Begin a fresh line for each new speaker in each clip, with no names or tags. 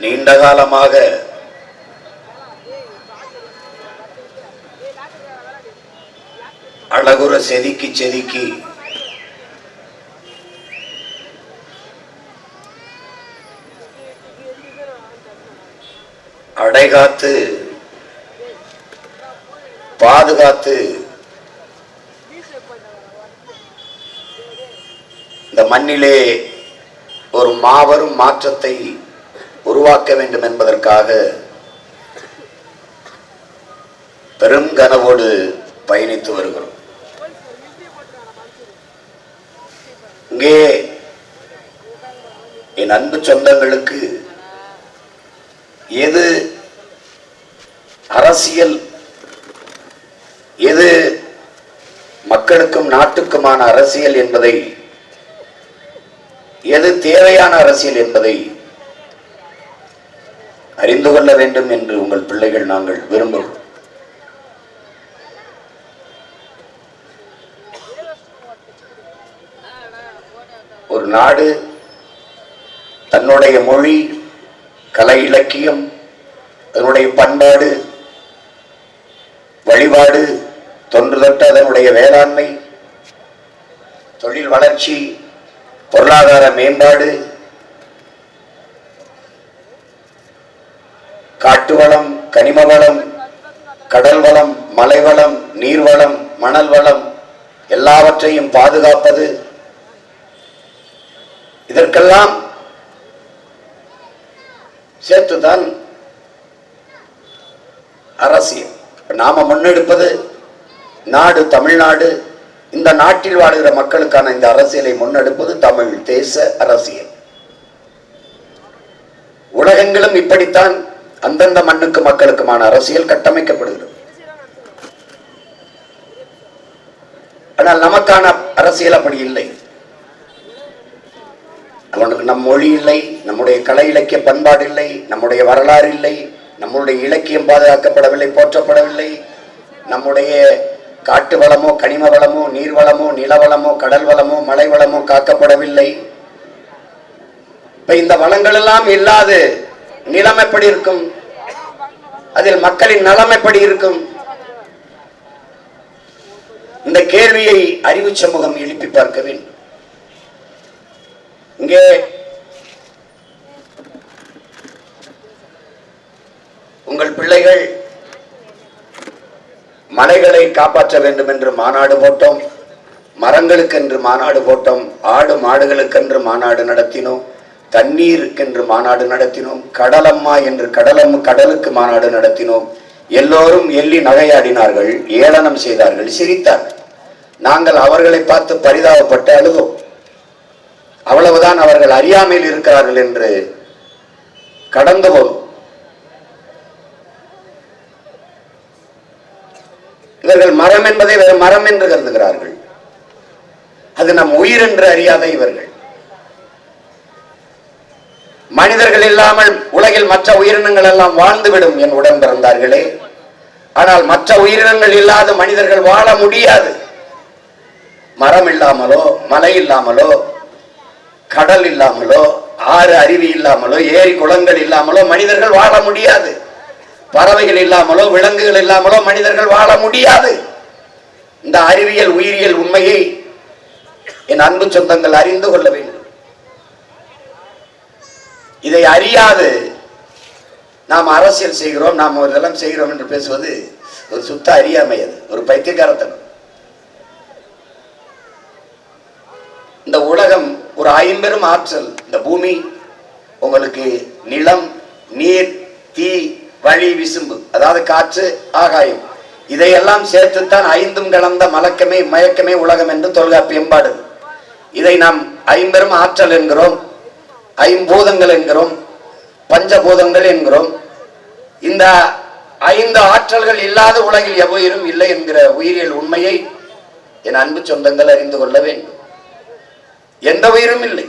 நீண்ட காலமாக அழகுற செதுக்கி செதுக்கி அடைகாத்து பாதுகாத்து இந்த மண்ணிலே ஒரு மாபெரும் மாற்றத்தை உருவாக்க வேண்டும் என்பதற்காக பெரும் கனவோடு பயணித்து வருகிறோம். இங்கே என் அன்பு சொந்தங்களுக்கு எது அரசியல், எது மக்களுக்கும் நாட்டுக்குமான அரசியல் என்பதை, எது தேவையான அரசியல் என்பதை அறிந்து கொள்ள வேண்டும் என்று உங்கள் பிள்ளைகள் நாங்கள் விரும்புகிறோம். ஒரு நாடு தன்னுடைய மொழி, கலை, இலக்கியம், அதனுடைய பண்பாடு, வழிபாடு, தொன்று தொட்டு அதனுடைய வேளாண்மை, தொழில் வளர்ச்சி, பொருளாதார மேம்பாடு, காட்டு வளம், கனிம வளம், கடல் வளம், மலை வளம், நீர்வளம், மணல் வளம் எல்லாவற்றையும் பாதுகாப்பது, இதற்கெல்லாம் சேர்த்துதான் அரசியல். நாம முன்னெடுப்பது நாடு தமிழ்நாடு. இந்த நாட்டில் வாழ்கிற மக்களுக்கான இந்த அரசியலை முன்னெடுப்பது தமிழ் தேச அரசியல். உலகங்களும் இப்படித்தான் அந்தந்த மண்ணுக்கு மக்களுக்குமான அரசியல் கட்டமைக்கப்படுகிறது. ஆனால் நமக்கான அரசியல் அப்படி இல்லை. அவனுக்கு நம் மொழி இல்லை, நம்முடைய கலை இலக்கிய பண்பாடு இல்லை, நம்முடைய வரலாறு இல்லை, நம்முடைய இலக்கியம் பாதுகாக்கப்படவில்லை, போற்றப்படவில்லை, நம்முடைய காட்டு வளமோ, கனிம வளமோ, நீர்வளமோ, நிலவளமோ, கடல் வளமோ, மலை வளமோ காக்கப்படவில்லை. இப்ப இந்த வளங்கள் எல்லாம் இல்லாது நிலம் எப்படி இருக்கும்? அதில் மக்களின் நலம் எப்படி இருக்கும்? இந்த கேள்வியை அறிவு சமூகம் எழுப்பி பார்க்க வேண்டும். இங்கே உங்கள் பிள்ளைகள் மலைகளை காப்பாற்ற வேண்டும் என்று மாநாடு போட்டோம், மரங்களுக்கென்று மாநாடு போட்டோம், ஆடு மாடுகளுக்கென்று மாநாடு நடத்தினோம், தண்ணீருக்கென்று மாநாடு நடத்தினோம், கடலம்மா என்று கடலுக்கு மாநாடு நடத்தினோம். எல்லோரும் எள்ளி நகையாடினார்கள், ஏளனம் செய்தார்கள், சிரித்தார்கள். நாங்கள் அவர்களை பார்த்து பரிதாபப்பட்டு அழுதோம். அவ்வளவுதான், அவர்கள் அறியாமையில் இருக்கிறார்கள் என்று கடந்து போதும். இவர்கள் மரம் என்பதை வேறு மரம் என்று கருதுகிறார்கள். அது நம் உயிர் என்று அறியாத இவர்கள். மனிதர்கள் இல்லாமல் உலகில் மற்ற உயிரினங்கள் எல்லாம் வாழ்ந்துவிடும் என் உடன் பிறந்தார்களே. ஆனால் மற்ற உயிரினங்கள் இல்லாத மனிதர்கள் வாழ முடியாது. மரம் இல்லாமலோ, மலை இல்லாமலோ, கடல் இல்லாமலோ, ஆறு அருவி இல்லாமலோ, ஏரி குளங்கள் இல்லாமலோ மனிதர்கள் வாழ முடியாது. பறவைகள் இல்லாமலோ, விலங்குகள் இல்லாமலோ மனிதர்கள் வாழ முடியாது. இந்த அறிவியல் உயிரியல் உண்மையை என் அன்பு சொந்தங்கள் அறிந்து கொள்ள வேண்டும். இதை அறியாது நாம் அரசியல் செய்கிறோம், நாம் இதெல்லாம் செய்கிறோம் என்று பேசுவது ஒரு சுத்த அறியாமை, அது ஒரு பைத்தியக்காரத்தனம். இந்த உலகம் ஒரு ஐம்பெரும் ஆற்றல். இந்த பூமி உங்களுக்கு நிலம், நீர், தீ, வழி, விசும்பு, அதாவது காற்று, ஆகாயம், இதையெல்லாம் சேர்த்துத்தான் ஐந்தும் கலந்த மயக்கமே உலகம் என்று தொல்காப்பியம் பாடுது. இதை நாம் ஐம்பெரும் ஆற்றல் என்கிறோம், ஐம்பூதங்கள் என்கிறோம், பஞ்சபூதங்கள் என்கிறோம். இந்த ஐந்து ஆற்றல்கள் இல்லாத உலகில் எவ்வுயிரும் இல்லை என்கிற உயிரியல் உண்மையை என் அன்பு சொந்தங்கள் அறிந்து கொள்ள வேண்டும். எந்த உயிரும் இல்லை.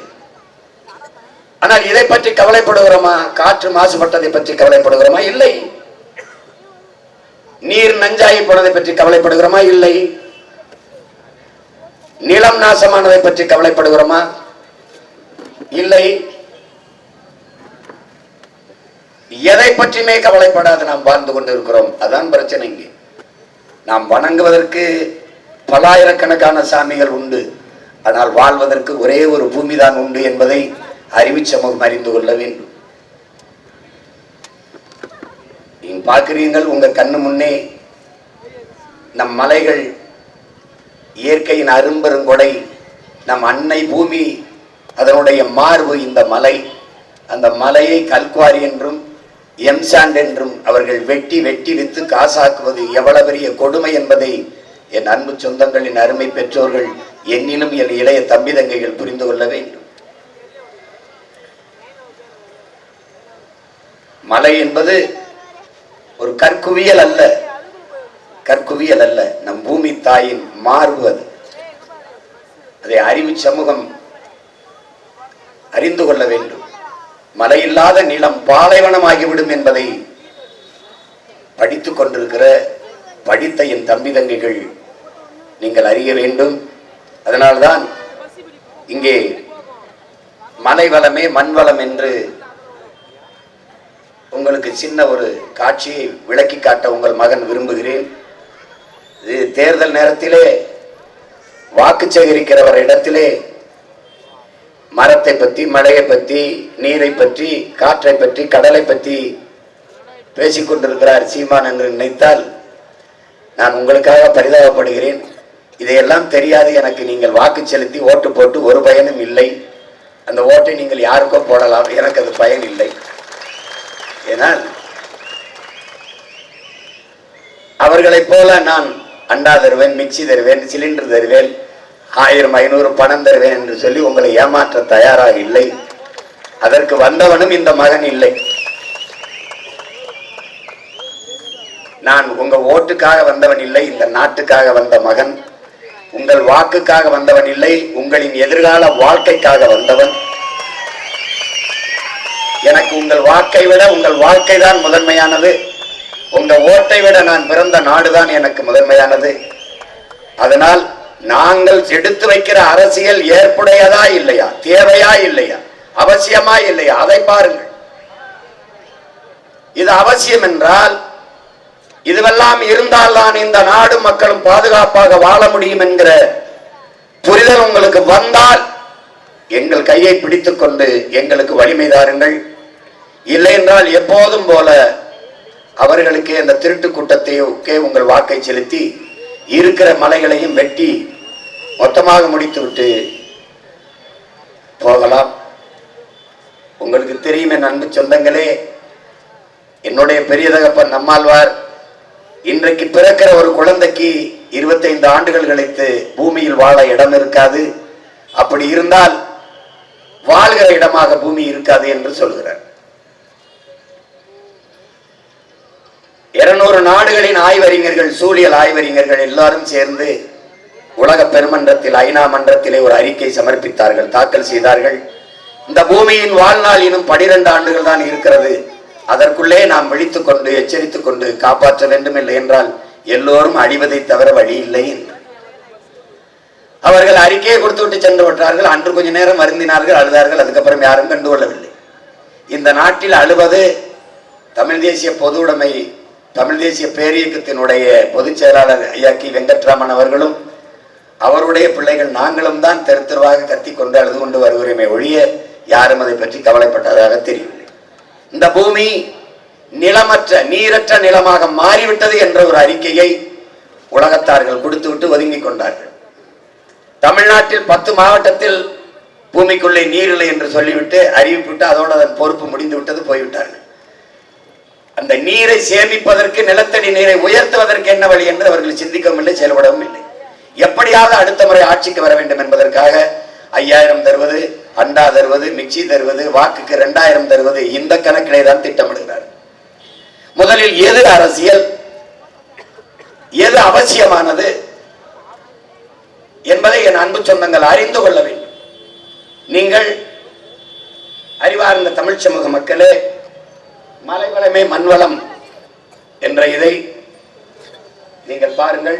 ஆனால் இதை பற்றி கவலைப்படுகிறோமா? காற்று மாசுபட்டதை பற்றி கவலைப்படுகிறோமா? இல்லை. நீர் நஞ்சாகி போனதை பற்றி கவலைப்படுகிறோமா? இல்லை. நிலம் நாசமானதை பற்றி கவலைப்படுகிறோமா? இல்லை. எதை பற்றியுமே கவலைப்படாது நாம் வாழ்ந்து கொண்டிருக்கிறோம். அதான் பிரச்சனை. இங்கே நாம் வணங்குவதற்கு பலாயிரக்கணக்கான சாமிகள் உண்டு, ஆனால் வாழ்வதற்கு ஒரே ஒரு பூமி தான் உண்டு என்பதை அறிவு சமூகம் அறிந்து கொள்ள வேண்டும். நீங்க பார்க்கிறீர்கள், உங்க கண்ணு முன்னே நம் மலைகள், இயற்கையின் அரும்பெருங்கொடை, நம் அன்னை பூமி, அதனுடைய மார்பு இந்த மலை. அந்த மலையை கல்குவாரி என்றும் எம்சாண்ட் என்றும் அவர்கள் வெட்டி வெட்டி வித்து காசாக்குவது எவ்வளவு பெரிய கொடுமை என்பதை என் அன்பு சொந்தங்களின் அருமை பெற்றோர்கள், என்னிலும் என் இளைய தம்பி தங்கைகள் புரிந்து கொள்ள வேண்டும். மலை என்பது ஒரு கற்குவியல் அல்ல, கற்குவியல் அல்ல, நம் பூமி தாயின் மார்பு. அது அதை அறிவு சமூகம் அறிந்து கொள்ள வேண்டும். மலையில்லாத நிலம் பாலைவனமாகிவிடும் என்பதை படித்துக் கொண்டிருக்கிற படித்த என் தம்பி தங்கைகள் நீங்கள் அறிய வேண்டும். அதனால்தான் இங்கே மலை வளமே மண் வளம் என்று உங்களுக்கு சின்ன ஒரு காட்சியை விளக்கி காட்ட உங்கள் மகன் விரும்புகிறேன். இது தேர்தல் நேரத்திலே வாக்கு சேகரிக்கிறவர் இடத்திலே மரத்தை பற்றி, மழையை பற்றி, நீரை பற்றி, காற்றை பற்றி, கடலை பற்றி பேசிக்கொண்டிருக்கிறார் சீமான் என்று நினைத்தால் நான் உங்களுக்காக பரிதாபப்படுகிறேன். இதையெல்லாம் தெரியாது எனக்கு நீங்கள் வாக்கு செலுத்தி ஓட்டு போட்டு ஒரு பயனும் இல்லை. அந்த ஓட்டை நீங்கள் யாருக்கோ போடலாம், எனக்கு அது பயன் இல்லை. ஏனால் அவர்களைப் போல நான் அண்டா தருவேன், மிக்சி தருவேன், சிலிண்டர் தருவேன், 1000-500 பணம் தருவேன் என்று சொல்லி உங்களை ஏமாற்ற தயாராக இல்லை. அதற்கு வந்தவனும் இந்த மகன் இல்லை. நான் உங்க ஓட்டுக்காக வந்தவன் இல்லை, இந்த நாட்டுக்காக வந்த மகன். உங்கள் வாக்குக்காக வந்தவன் இல்லை, உங்களின் எதிர்கால வாழ்க்கைக்காக வந்தவன். எனக்கு உங்கள் வாக்கை விட உங்கள் வாழ்க்கை தான் முதன்மையானது. உங்க ஓட்டை விட நான் பிறந்த நாடுதான் எனக்கு முதன்மையானது. அதனால் நாங்கள் எடுத்து வைக்கிற அரசியல் ஏற்புடையதா இல்லையா, தேவையா இல்லையா, அவசியமா இல்லையா, அதை பாருங்கள். இது அவசியம் என்றால், இதுவெல்லாம் இருந்தால்தான் இந்த நாடு மக்களும் பாதுகாப்பாக வாழ முடியும் என்கிற புரிதல் உங்களுக்கு வந்தால் எங்கள் கையை பிடித்துக் கொண்டு எங்களுக்கு வலிமை தாருங்கள். இல்லை என்றால் எப்போதும் போல அவர்களுக்கு அந்த திருட்டு கூட்டத்தையே உங்கள் வாக்கை செலுத்தி இருக்கிற மலைகளையும் வெட்டி மொத்தமாக முடித்துவிட்டு போகலாம். உங்களுக்கு தெரியும் என் அன்பு சொந்தங்களே, என்னுடைய பெரிய தகப்பன் நம்மாழ்வார் இன்றைக்கு பிறக்கிற ஒரு குழந்தைக்கு 25 ஆண்டுகள் கழித்து பூமியில் வாழ இடம் இருக்காது, அப்படி இருந்தால் வாழ்கிற இடமாக பூமி இருக்காது என்று சொல்கிறார். 200 நாடுகளின் ஆய்வறிஞர்கள், சூழியல் ஆய்வறிஞர்கள் எல்லாரும் சேர்ந்து உலக பெருமன்றத்தில், ஐநா மன்றத்திலே ஒரு அறிக்கை சமர்ப்பித்தார்கள், தாக்கல் செய்தார்கள். இந்த பூமியின் வாழ்நாள் இன்னும் 12 ஆண்டுகள் தான் இருக்கிறது. அதற்குள்ளே நாம் விழித்துக் கொண்டு எச்சரித்துக் கொண்டு காப்பாற்ற வேண்டும். இல்லை என்றால் எல்லோரும் அழிவதை தவிர வழி இல்லை என்று அவர்கள் அறிக்கையை கொடுத்து விட்டு சென்று விட்டார்கள். அன்று கொஞ்ச நேரம் வருந்தினார்கள், அழுதார்கள். அதுக்கப்புறம் யாரும் கண்டுகொள்ளவில்லை. இந்த நாட்டில் அழுவது தமிழ் தேசிய பொது உடைமை, தமிழ் தேசிய பேரியக்கத்தினுடைய பொதுச் செயலாளர் ஐயா கி வெங்கட்ராமன் அவர்களும் அவருடைய பிள்ளைகள் நாங்களும் தான் தெரு தெருவாக கத்திக்கொண்டு அழுது கொண்டு வருகிறோமே ஒழிய யாரும் அதை பற்றி கவலைப்பட்டதாக தெரியவில்லை. இந்த பூமி நிலமற்ற, நீரற்ற நிலமாக மாறிவிட்டது என்ற ஒரு அறிக்கையை உலகத்தார்கள் கொடுத்துவிட்டு ஒதுங்கிக் கொண்டார்கள். தமிழ்நாட்டில் 10 மாவட்டத்தில் பூமிக்குள்ளே நீர் இல்லை என்று சொல்லிவிட்டு அறிவிப்புட்டு அதோடு அதன் பொறுப்பு முடிந்து விட்டது, போய்விட்டார்கள். அந்த நீரை சேமிப்பதற்கு, நிலத்தடி நீரை உயர்த்துவதற்கு என்ன வழி என்று அவர்கள் சிந்திக்கவும் இல்லை, செயல்படவும் இல்லை. எப்படியாவது அடுத்த முறை ஆட்சிக்கு வர வேண்டும் என்பதற்காக 5000 தருவது, அண்டா தருவது, மிக்சி தருவது, வாக்குக்கு 2000 தருவது, இந்த கணக்கிலே தான் திட்டமிடுகிறார். முதலில் எது அரசியல், எது அவசியமானது என்பதை என் அன்பு சொந்தங்கள் அறிந்து கொள்ள வேண்டும். நீங்கள் அறிவார்ந்த தமிழ் சமூக மக்களே, மலைவளமே மண்வளம் என்ற இதை நீங்கள் பாருங்கள்.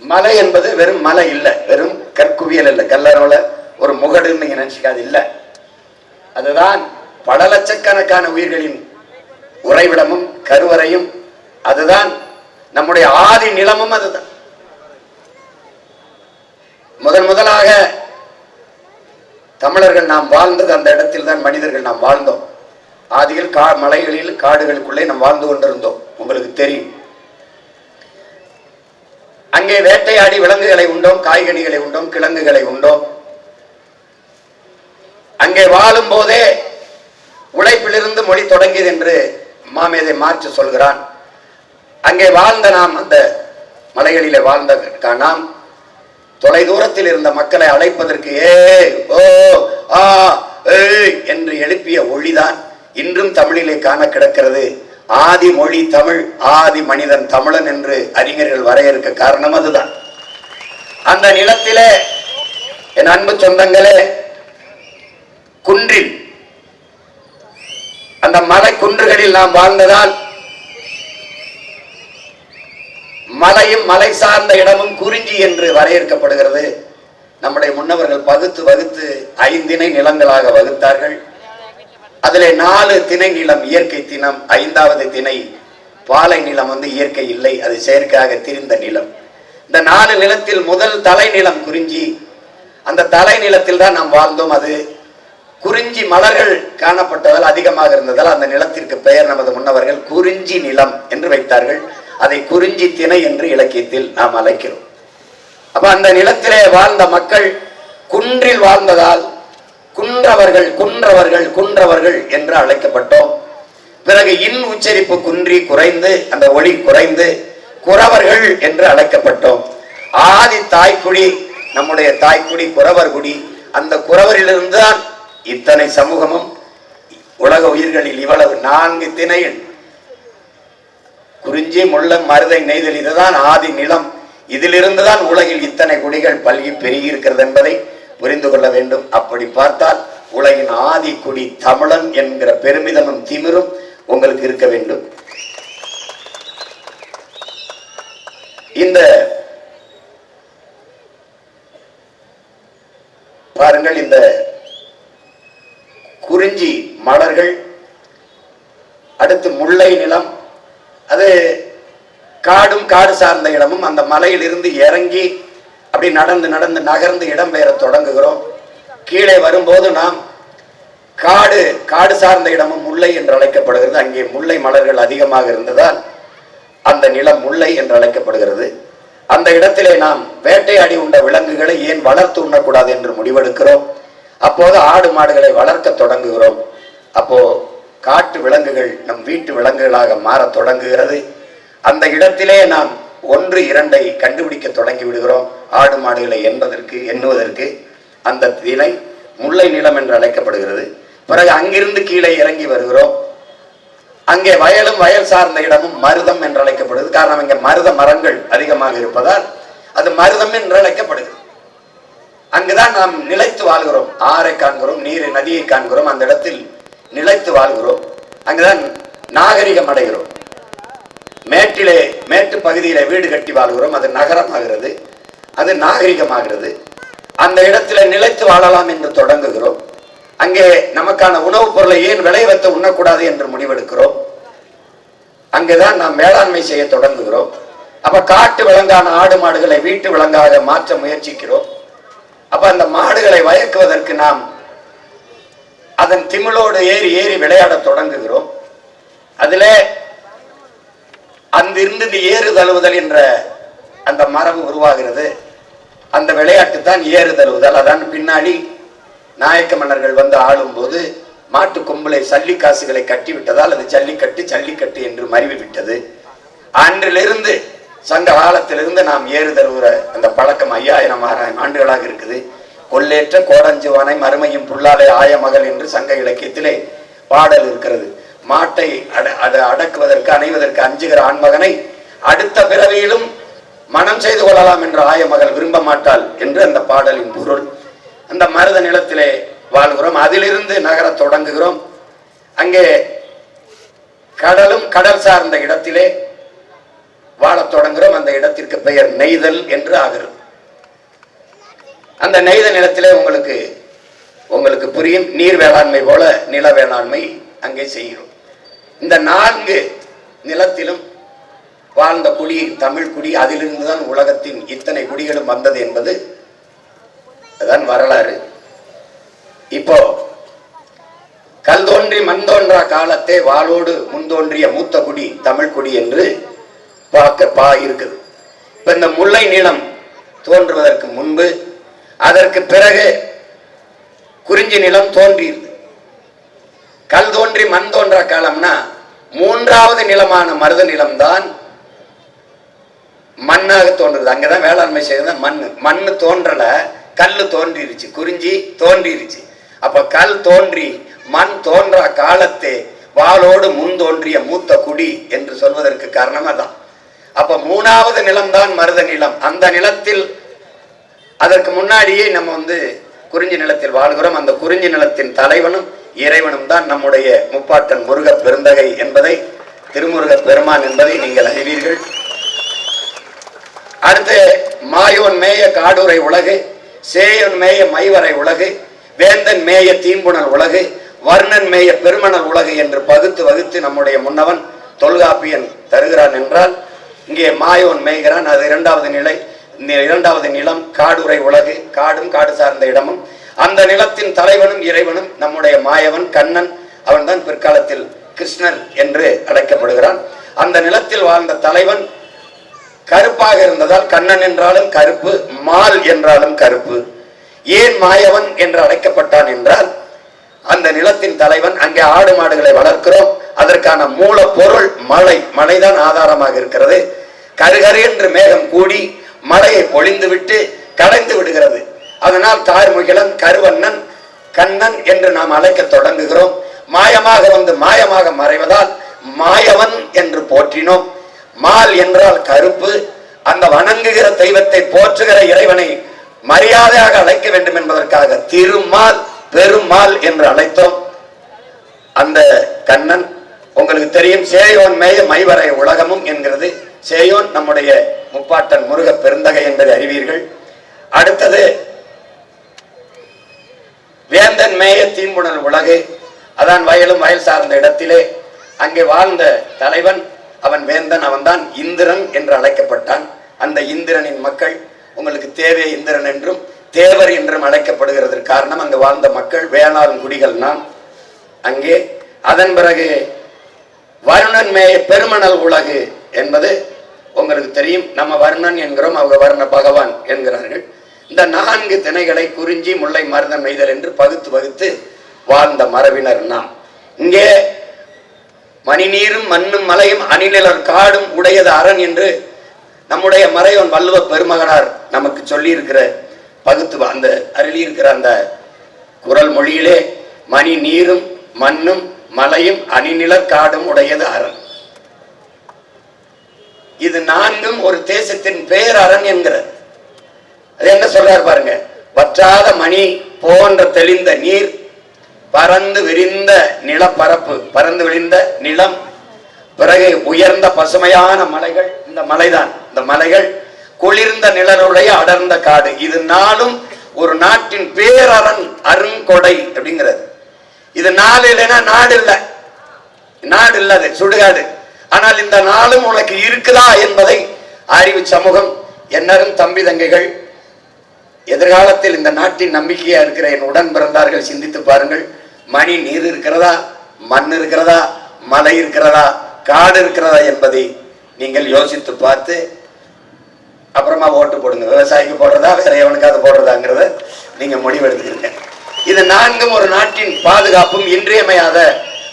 மலை என்பது வெறும் மலை இல்லை, வெறும் கற்குவியல் இல்லை, கல்லறவுல ஒரு முகடுன்னு நீங்க நினைச்சுக்காது இல்லை. அதுதான் பல லட்சக்கணக்கான உயிர்களின் உறைவிடமும் கருவறையும், அதுதான் நம்முடைய ஆதி நிலமும். அதுதான் முதலாக தமிழர்கள் நாம் வாழ்ந்தது அந்த இடத்தில் தான். மனிதர்கள் நாம் வாழ்ந்தோம். ஆதியில் மலைகளில் காடுகளுக்குள்ளே நாம் வாழ்ந்து கொண்டிருந்தோம். உங்களுக்கு தெரியும். அங்கே வேட்டையாடி விலங்குகளை உண்டோம், காய்கனிகளை உண்டோம், கிழங்குகளை உண்டோம். அங்கே வாழும் போதே உழைப்பிலிருந்து மொழி தொடங்கியது என்று மாமேதை மாற்றி சொல்கிறான். அங்கே வாழ்ந்த நாம், அந்த மலைகளிலே வாழ்ந்த நாம், தொலை தூரத்தில் இருந்த மக்களை அழைப்பதற்கு ஓ ஆ என்று எழுப்பிய ஒளிதான் இன்றும் தமிழிலே காண கிடக்கிறது. ஆதி மொழி தமிழ், ஆதி மனிதன் தமிழன் என்று அறிஞர்கள் வரையறுக்க காரணம் அதுதான். அந்த நிலத்திலே என் அன்பு சொந்தங்களே, குன்றில், அந்த மலை குன்றுகளில் நாம் வாழ்ந்ததால் மலையும் மலை சார்ந்த இடமும் குறிஞ்சி என்று வரையறுக்கப்படுகிறது. நம்முடைய முன்னவர்கள் வகுத்து 5 திணை நிலங்களாக வகுத்தார்கள். அதிலே 4 திணை நிலம் இயற்கை தினம், 5வது திணை பாலை நிலம் இயற்கை இல்லை, அது செயற்கையாக திரிந்த நிலம். இந்த 4 நிலத்தில் முதல் தலை நிலம் குறிஞ்சி. அந்த தலை நிலத்தில் தான் நாம் வாழ்ந்தோம். அது குறிஞ்சி மலர்கள் காணப்பட்டதால், அதிகமாக இருந்ததால் அந்த நிலத்திற்கு பெயர் நமது முன்னவர்கள் குறிஞ்சி நிலம் என்று வைத்தார்கள். அதை குறிஞ்சி திணை என்று இலக்கியத்தில் நாம் அழைக்கிறோம். அப்ப அந்த நிலத்திலே வாழ்ந்த மக்கள் குன்றில் வாழ்ந்ததால் குன்றவர்கள் என்று அழைக்கப்பட்டோம். பிறகு உச்சரிப்பு குன்றி குறைந்து, அந்த ஒளி குறைந்து குறவர்கள் என்று அழைக்கப்பட்டோம். ஆதி தாய்க்குடி, நம்முடைய தாய்க்குடி குறவர் குடி. அந்த குறவரிலிருந்து தான் இத்தனை சமூகமும், உலக உயிர்களில் இவ்வளவு 4 திணைகள், குறிஞ்சி, முல்லம், மருதை, நெய்தல், இதுதான் ஆதி நிலம். இதிலிருந்துதான் உலகில் இத்தனை குடிகள் பல்கி பெருகி இருக்கிறது என்பதை புரிந்து கொள்ள வேண்டும். அப்படி பார்த்தால் உலகின் ஆதி குடி தமிழன் என்கிற பெருமிதமும் திமிரும் உங்களுக்கு இருக்க வேண்டும். இந்த பாருங்கள், இந்த குறிஞ்சி மலர்கள், அடுத்து முல்லை நிலம், அது காடு சார்ந்த இடமும். அந்த மலையில் இருந்து இறங்கி அப்படி நடந்து நகர்ந்து இடம் பெயர தொடங்குகிறோம். கீழே வரும்போது நாம் காடு சார்ந்த இடமும் முல்லை என்று அழைக்கப்படுகிறது. அங்கே முல்லை மலர்கள் அதிகமாக இருந்ததால் அந்த நிலம் முல்லை என்று அழைக்கப்படுகிறது. அந்த இடத்திலே நாம் வேட்டையாடி உண்ட விலங்குகளை ஏன் வளர்த்து உண்ணக்கூடாது என்று முடிவெடுக்கிறோம். அப்போது ஆடு மாடுகளை வளர்க்க தொடங்குகிறோம். அப்போ காட்டு விலங்குகள் நம் வீட்டு விலங்குகளாக மாற தொடங்குகிறது. அந்த இடத்திலே நாம் 1, 2 கண்டுபிடிக்க தொடங்கி விடுகிறோம். ஆடு மாடுகளை எண்ணுவதற்கு அந்த திணை முல்லை நிலம் என்று அழைக்கப்படுகிறது. பிறகு அங்கிருந்து கீழே இறங்கி வருகிறோம். அங்கே வயலும் வயல் சார்ந்த இடமும் மருதம் என்று அழைக்கப்படுகிறது. காரணம், இங்கே மருத மரங்கள் அதிகமாக இருப்பதால் அது மருதம் என்று அழைக்கப்படுகிறது. அங்குதான் நாம் நிலைத்து வாழ்கிறோம். ஆறை காண்கிறோம், நதியை காண்கிறோம். அந்த இடத்தில் நிலைத்து வாழ்கிறோம். அங்குதான் நாகரிகம் அடைகிறோம். மேட்டு பகுதியில வீடு கட்டி வாழ்கிறோம். அது நகரமாகிறது, அது நாகரிகமாகிறது. அந்த இடத்துல நிலைத்து வாழலாம் என்று தொடங்குகிறோம். அங்கே நமக்கான உணவுப் பொருளை ஏன் விளைய வைத்து உண்ணக்கூடாது என்று முடிவெடுக்கிறோம். அங்குதான் நாம் மேலாண்மை செய்ய தொடங்குகிறோம். அப்ப காட்டு விலங்கான ஆடு மாடுகளை வீட்டு விலங்காக மாற்ற முயற்சிக்கிறோம். அப்ப அந்த மாடுகளை வயக்குவதற்கு நாம் அதன் திமிழோடு ஏறி விளையாட தொடங்குகிறோம். அதுல அங்கிருந்து ஏறு தழுவுதல் என்ற அந்த மரபு உருவாகிறது. அந்த விளையாட்டு தான் ஏறு தழுவுதல். அதான் பின்னாடி நாயக்க மன்னர்கள் வந்து ஆளும் போது மாட்டு கொம்புலை சல்லிக்காசுகளை கட்டிவிட்டதால் அது ஜல்லிக்கட்டு என்று மருவி விட்டது. அன்றிலிருந்து சங்க காலத்திலிருந்து நாம் ஏறு தழுவுற அந்த பழக்கம் 5000 ஆண்டுகளாக இருக்குது. கொல்லேற்ற கோடஞ்சுவானை மறுமையும் புல்லாலை ஆய மகள் என்று சங்க இலக்கியத்திலே பாடல் இருக்கிறது. மாட்டை அடக்குவதற்கு அணைவதற்கு அஞ்சுகிற ஆண்மகனை அடுத்த பிறவியிலும் மனம் செய்து கொள்ளலாம் என்று ஆய மகள் விரும்ப மாட்டாள் என்று அந்த பாடலின் பொருள். அந்த மருத நிலத்திலே வாழ்கிறோம். அதிலிருந்து நகர தொடங்குகிறோம். அங்கே கடல் சார்ந்த இடத்திலே வாழத் தொடங்குகிறோம். அந்த இடத்திற்கு பெயர் நெய்தல் என்று ஆகிறது. அந்த நெய்த நிலத்திலே உங்களுக்கு உங்களுக்கு புரியும். நீர் வேளாண்மை போல நில வேளாண்மை அங்கே செய்கிறோம். இந்த 4 நிலத்திலும் வாழ்ந்த குடி தமிழ் குடி. அதிலிருந்துதான் உலகத்தின் இத்தனை குடிகளும் வந்தது என்பது அதுதான் வரலாறு. இப்போ கல் தோன்றி மண் தோன்றா காலத்தே வாளோடு முன்தோன்றிய மூத்த குடி தமிழ் குடி என்று இருக்குது. இப்ப இந்த முல்லை நிலம் தோன்றுவதற்கு முன்பு, அதற்கு பிறகு குறிஞ்சி நிலம் தோன்றியது. கல் தோன்றி மண் தோன்றா காலம்னா 3வது நிலமான மருத நிலம்தான் மண்ணாக தோன்றுறது. அங்கதான் வேளாண்மை செய்யறது. மண்ணு தோன்றல, கல்லு தோன்றிருச்சு, குறிஞ்சி தோன்றிருச்சு. அப்ப கல் தோன்றி மண் தோன்றா காலத்தே வாளோடு முன் தோன்றிய மூத்த குடி என்று சொல்வதற்கு காரணம் அதான். அப்ப 3வது நிலம்தான் மருத நிலம். அந்த நிலத்தில் அதற்கு முன்னாடியே நம்ம குறிஞ்சி நிலத்தில் வாழ்கிறோம். அந்த குறிஞ்சி நிலத்தின் தலைவனும் இறைவனும் தான் நம்முடைய முப்பாட்டன் முருக பெருந்தகை என்பதை, திருமுருக பெருமான் என்பதை நீங்கள் அறிவீர்கள். அடுத்து மாயோன் மேய காடுரை உலகு, சேயோன் மேய மைவரை உலகு, வேந்தன் மேய தீம்புணல் உலகு, வர்ணன் மேய பெருமணல் உலகு என்று வகுத்து நம்முடைய முன்னவன் தொல்காப்பியன் தருகிறான் என்றால், இங்கே மாயோன் மேய்கிறான். அது 2வது நிலை. 2வது நிலம் காடுரை உலகு, காடும் காடு சார்ந்த இடமும். அந்த நிலத்தின் தலைவனும் இறைவனும் நம்முடைய மாயவன் கண்ணன். அவன் தான் பிற்காலத்தில் கிருஷ்ணர் என்று அழைக்கப்படுகிறான். அந்த நிலத்தில் வாழ்ந்த தலைவன் கருப்பாக இருந்ததால் கண்ணன் என்றாலும் கருப்பு, மால் என்றாலும் கருப்பு. ஏன் மாயவன் என்று அழைக்கப்பட்டான் என்றால், அந்த நிலத்தின் தலைவன் அங்கே ஆடு மாடுகளை வளர்க்கிறோம். அதற்கான மூலப்பொருள் மழைதான் ஆதாரமாக இருக்கிறது. கருகரு என்று மேகம் கூடி மழையை பொழிந்து விட்டு கடைந்து விடுகிறது. அதனால் கார்முகிலன், கருவண்ணன், கண்ணன் என்று நாம் அழைக்க தொடங்குகிறோம். மாயமாக மாயமாக மறைவதால் மாயவன் என்று போற்றினோம். மால் என்றால் கருப்பு. அந்த வணங்குகிற தெய்வத்தை போற்றுகிற இறைவனை மரியாதையாக அழைக்க வேண்டும் என்பதற்காக திருமால், பெருமாள் என்று அழைத்தோம். அந்த கண்ணன் உங்களுக்கு தெரியும். சேயோன் மேய மைவரை உலகமும் என்கிறது. சேயோன் நம்முடைய முப்பாட்டன் முருக பெருந்தகை என்பதை அறிவீர்கள். அடுத்தது வேந்தன் மேய தீம்புணல் உலகு, அதான் வயலும் வயல் சார்ந்த இடத்திலே அங்கே வாழ்ந்த தலைவன் அவன் வேந்தன். அவன்தான் இந்திரன் என்று அழைக்கப்பட்டான். அந்த இந்திரனின் மக்கள் உங்களுக்கு தேவே இந்திரன் என்றும் தேவர் என்றும் அழைக்கப்படுகிறதற்கு காரணம் அங்கு வாழ்ந்த மக்கள் வேளாண் குடிகள் நாம் அங்கே. அதன் பிறகு வருணன் மேய பெருமணல் உலகு என்பது உங்களுக்கு தெரியும். நம்ம வருணன் என்கிறோம், அவங்க வர்ண பகவான் என்கிறார்கள். இந்த 4 திணைகளை குறிஞ்சி முல்லை மருதம் நெய்தல் என்று வகுத்து வாழ்ந்த மரபினர் நாம். இங்கே மணிநீரும் மண்ணும் மலையும் அணிநிலர் காடும் உடையது அரண் என்று நம்முடைய மறைவன் வள்ளுவ பெருமகனார் நமக்கு சொல்லி இருக்கிற அந்த அருளி இருக்கிற அந்த குறள் மொழியிலே மணி நீரும் மண்ணும் மலையும் அணிநிலர் காடும் உடையது அரண். இது 4ம் ஒரு தேசத்தின் பேர் அரண் என்கிறது. அது என்ன சொல்றாரு பாருங்க. வற்றாத மணி போன்ற தெளிந்த நீர், பறந்து விரிந்த நிலப்பரப்பு, பறந்து விரிந்த நிலம், பிறகு உயர்ந்த பசுமையான மலைகள். இந்த மலைதான், இந்த மலைகள் குளிர்ந்த நிழலுடைய அடர்ந்த காடு. இது 4ம் ஒரு நாட்டின் பேரரண், அருங்கொடை அப்படிங்கிறது. இது 4 இல்லைன்னா நாடு இல்லை, நாடு இல்லாது சுடுகாடு. ஆனால் இந்த 4ம் உனக்கு இருக்குதா என்பதை அறிவு சமூகம், என்னரும் தம்பி தங்கைகள், எதிர்காலத்தில் இந்த நாட்டின் நம்பிக்கையா இருக்கிற என் உடன் பிறந்தார்கள் சிந்தித்து பாருங்கள். மணி நீர் இருக்கிறதா, மண் இருக்கிறதா, மலை இருக்கிறதா, காடு இருக்கிறதா என்பதை நீங்கள் யோசித்து பார்த்து அப்புறமா ஓட்டு போடுங்க. விவசாயிக்கு போடுறதா வேற எவனுக்காவது போடுறதாங்கிறத நீங்க முடிவெடுத்துக்கிறீங்க. இது 4ம் ஒரு நாட்டின் பாதுகாப்பும் இன்றியமையாத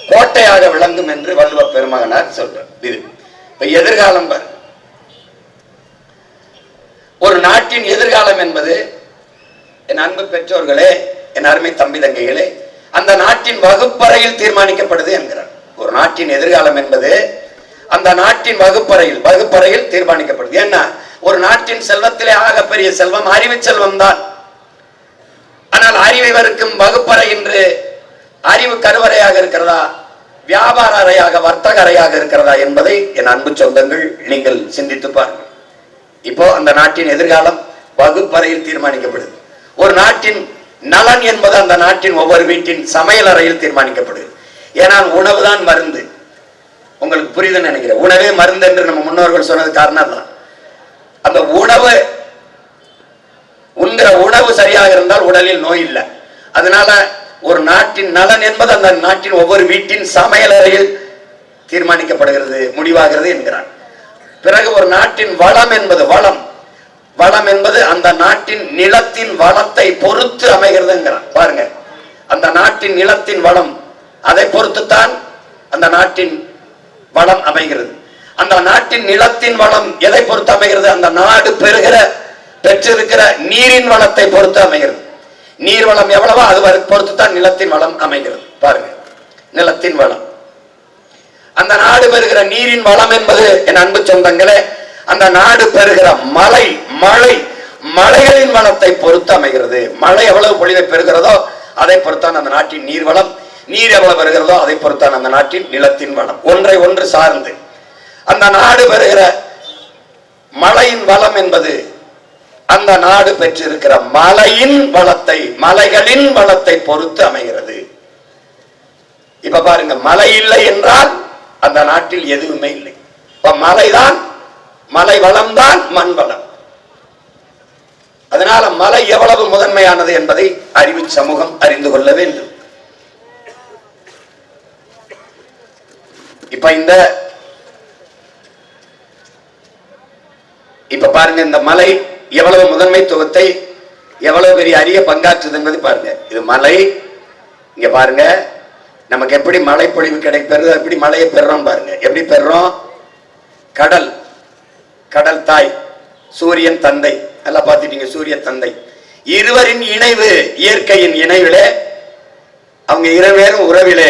கோட்டையாக விளங்கும் என்று வள்ளுவ பெருமகனார் சொல்றார். இது இப்ப எதிர்காலம் பாரு. ஒரு நாட்டின் எதிர்காலம் என்பது என் அன்பு பெற்றோர்களே, என் அருமை தம்பி தங்கைகளே, அந்த நாட்டின் வகுப்பறையில் தீர்மானிக்கப்படுது என்கிறார். ஒரு நாட்டின் எதிர்காலம் என்பது அந்த நாட்டின் வகுப்பறையில் தீர்மானிக்கப்படுது. ஏன்னா ஒரு நாட்டின் செல்வத்திலே ஆகப்பெரிய செல்வம் அறிவு செல்வம் தான். ஆனால் அறிவை வறுக்கும் வகுப்பறை இன்று அறிவு கருவறையாக இருக்கிறதா, வியாபார அறையாக, வர்த்தக அறையாக இருக்கிறதா என்பதை என் அன்பு சொந்தங்கள் நீங்கள் சிந்தித்து பாருங்கள். இப்போ அந்த நாட்டின் எதிர்காலம் வகுப்பறையில் தீர்மானிக்கப்படுது. ஒரு நாட்டின் நலன் என்பது அந்த நாட்டின் ஒவ்வொரு வீட்டின் சமையல் அறையில் தீர்மானிக்கப்படுது. ஏனால் உணவுதான் மருந்து. உங்களுக்கு புரியுதுன்னு நினைக்கிறேன். உணவே மருந்து என்று நம்ம முன்னோர்கள் சொன்னது காரணம் தான். அந்த உணவு உண்கிற உணவு சரியாக இருந்தால் உடலில் நோய் இல்லை. அதனால ஒரு நாட்டின் நலன் என்பது அந்த நாட்டின் ஒவ்வொரு வீட்டின் சமையல் அறையில் தீர்மானிக்கப்படுகிறது, முடிவாகிறது என்கிறார். பிறகு ஒரு நாட்டின் வளம் என்பது வளம் என்பது அந்த நாட்டின் நிலத்தின் வளத்தை பொறுத்து அமைகிறதுங்கிறார். பாருங்க, அந்த நாட்டின் நிலத்தின் வளம் அதை பொறுத்துத்தான் அந்த நாட்டின் வளம் அமைகிறது. அந்த நாட்டின் நிலத்தின் வளம் எதை பொறுத்து அமைகிறது? அந்த நாடு பெற்றிருக்கிற நீரின் வளத்தை பொறுத்து அமைகிறது. நீர் வளம் எவ்வளவோ அது பொறுத்துத்தான் நிலத்தின் வளம் அமைகிறது. பாருங்க, நிலத்தின் வளம், அந்த நாடு பெறுகிற நீரின் வளம் என்பது என் அன்பு சொந்தங்களே, அந்த நாடு பெறுகிற மழைகளின் வளத்தை பொறுத்து அமைகிறது. மழை எவ்வளவு பொழிவை பெறுகிறதோ அதை பொறுத்தான் அந்த நாட்டின் நீர் வளம். நீர் எவ்வளவு பெறுகிறதோ அதை பொறுத்தான் அந்த நாட்டின் நிலத்தின் வளம். ஒன்றை ஒன்று சார்ந்து அந்த நாடு பெறுகிற மழையின் வளம் என்பது அந்த நாடு பெற்றிருக்கிற மலைகளின் வளத்தை பொறுத்து அமைகிறது. இப்ப பாருங்க, மழை இல்லை என்றால் அந்த நாட்டில் எதுவுமே இல்லை. இப்ப மலை வளம் தான் மண் வளம். அதனால மலை எவ்வளவு முதன்மையானது என்பதை அறிவு சமூகம் அறிந்து கொள்ள வேண்டும். இப்ப பாருங்க, இந்த மலை எவ்வளவு முதன்மைத்துவத்தை எவ்வளவு பெரிய அரிய பங்காற்றுது என்பது பாருங்க. இது மலை, இங்க பாருங்க, நமக்கு எப்படி மழை பொழிவு கிடைப்பது, எப்படி மழையை பெறுறோம் பாருங்க. எப்படி பெறுறோம்? கடல் தாய், சூரியன் தந்தை, எல்லாம் பார்த்துட்டீங்க. சூரிய தந்தை இருவரின் இணைவு, இயற்கையின் இணைவிலே, அவங்க இருவேரும் உறவிலே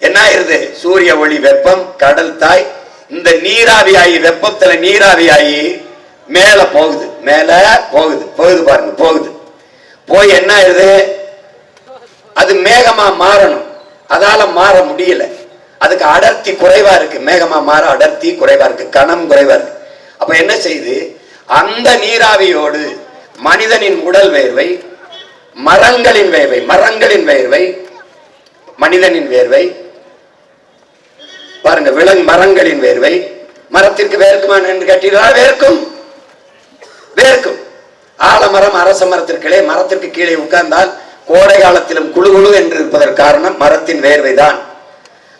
என்ன ஆயிருது? சூரிய ஒளி வெப்பம், கடல் தாய், இந்த நீராவியாயி வெப்பத்துல நீராவியாயி மேல போகுது பாருங்க, போய் என்ன ஆயிருது? அது மேகமா மாறணும், அதால மாற முடியல. அதுக்கு அடர்த்தி குறைவா இருக்கு. மேகமா மாற அடர்த்தி குறைவா இருக்கு, கணம் குறைவா இருக்கு. அப்ப என்ன செய்யுது? அந்த நீராவியோடு மனிதனின் உடல் வேர்வை, மரங்களின் வேர்வை, மனிதனின் வேர்வை பாருங்க, மரங்களின் வேர்வை மரத்திற்கு வேர்க்குமா என்று கேட்டீர்களா? வேர்க்கும். ஆலமரம், அரச மரத்திற்கே, மரத்திற்கு கீழே உட்கார்ந்தால் கோடை காலத்திலும் குழு என்று இருப்பதற்கு காரணம் மரத்தின் வேர்வைதான்.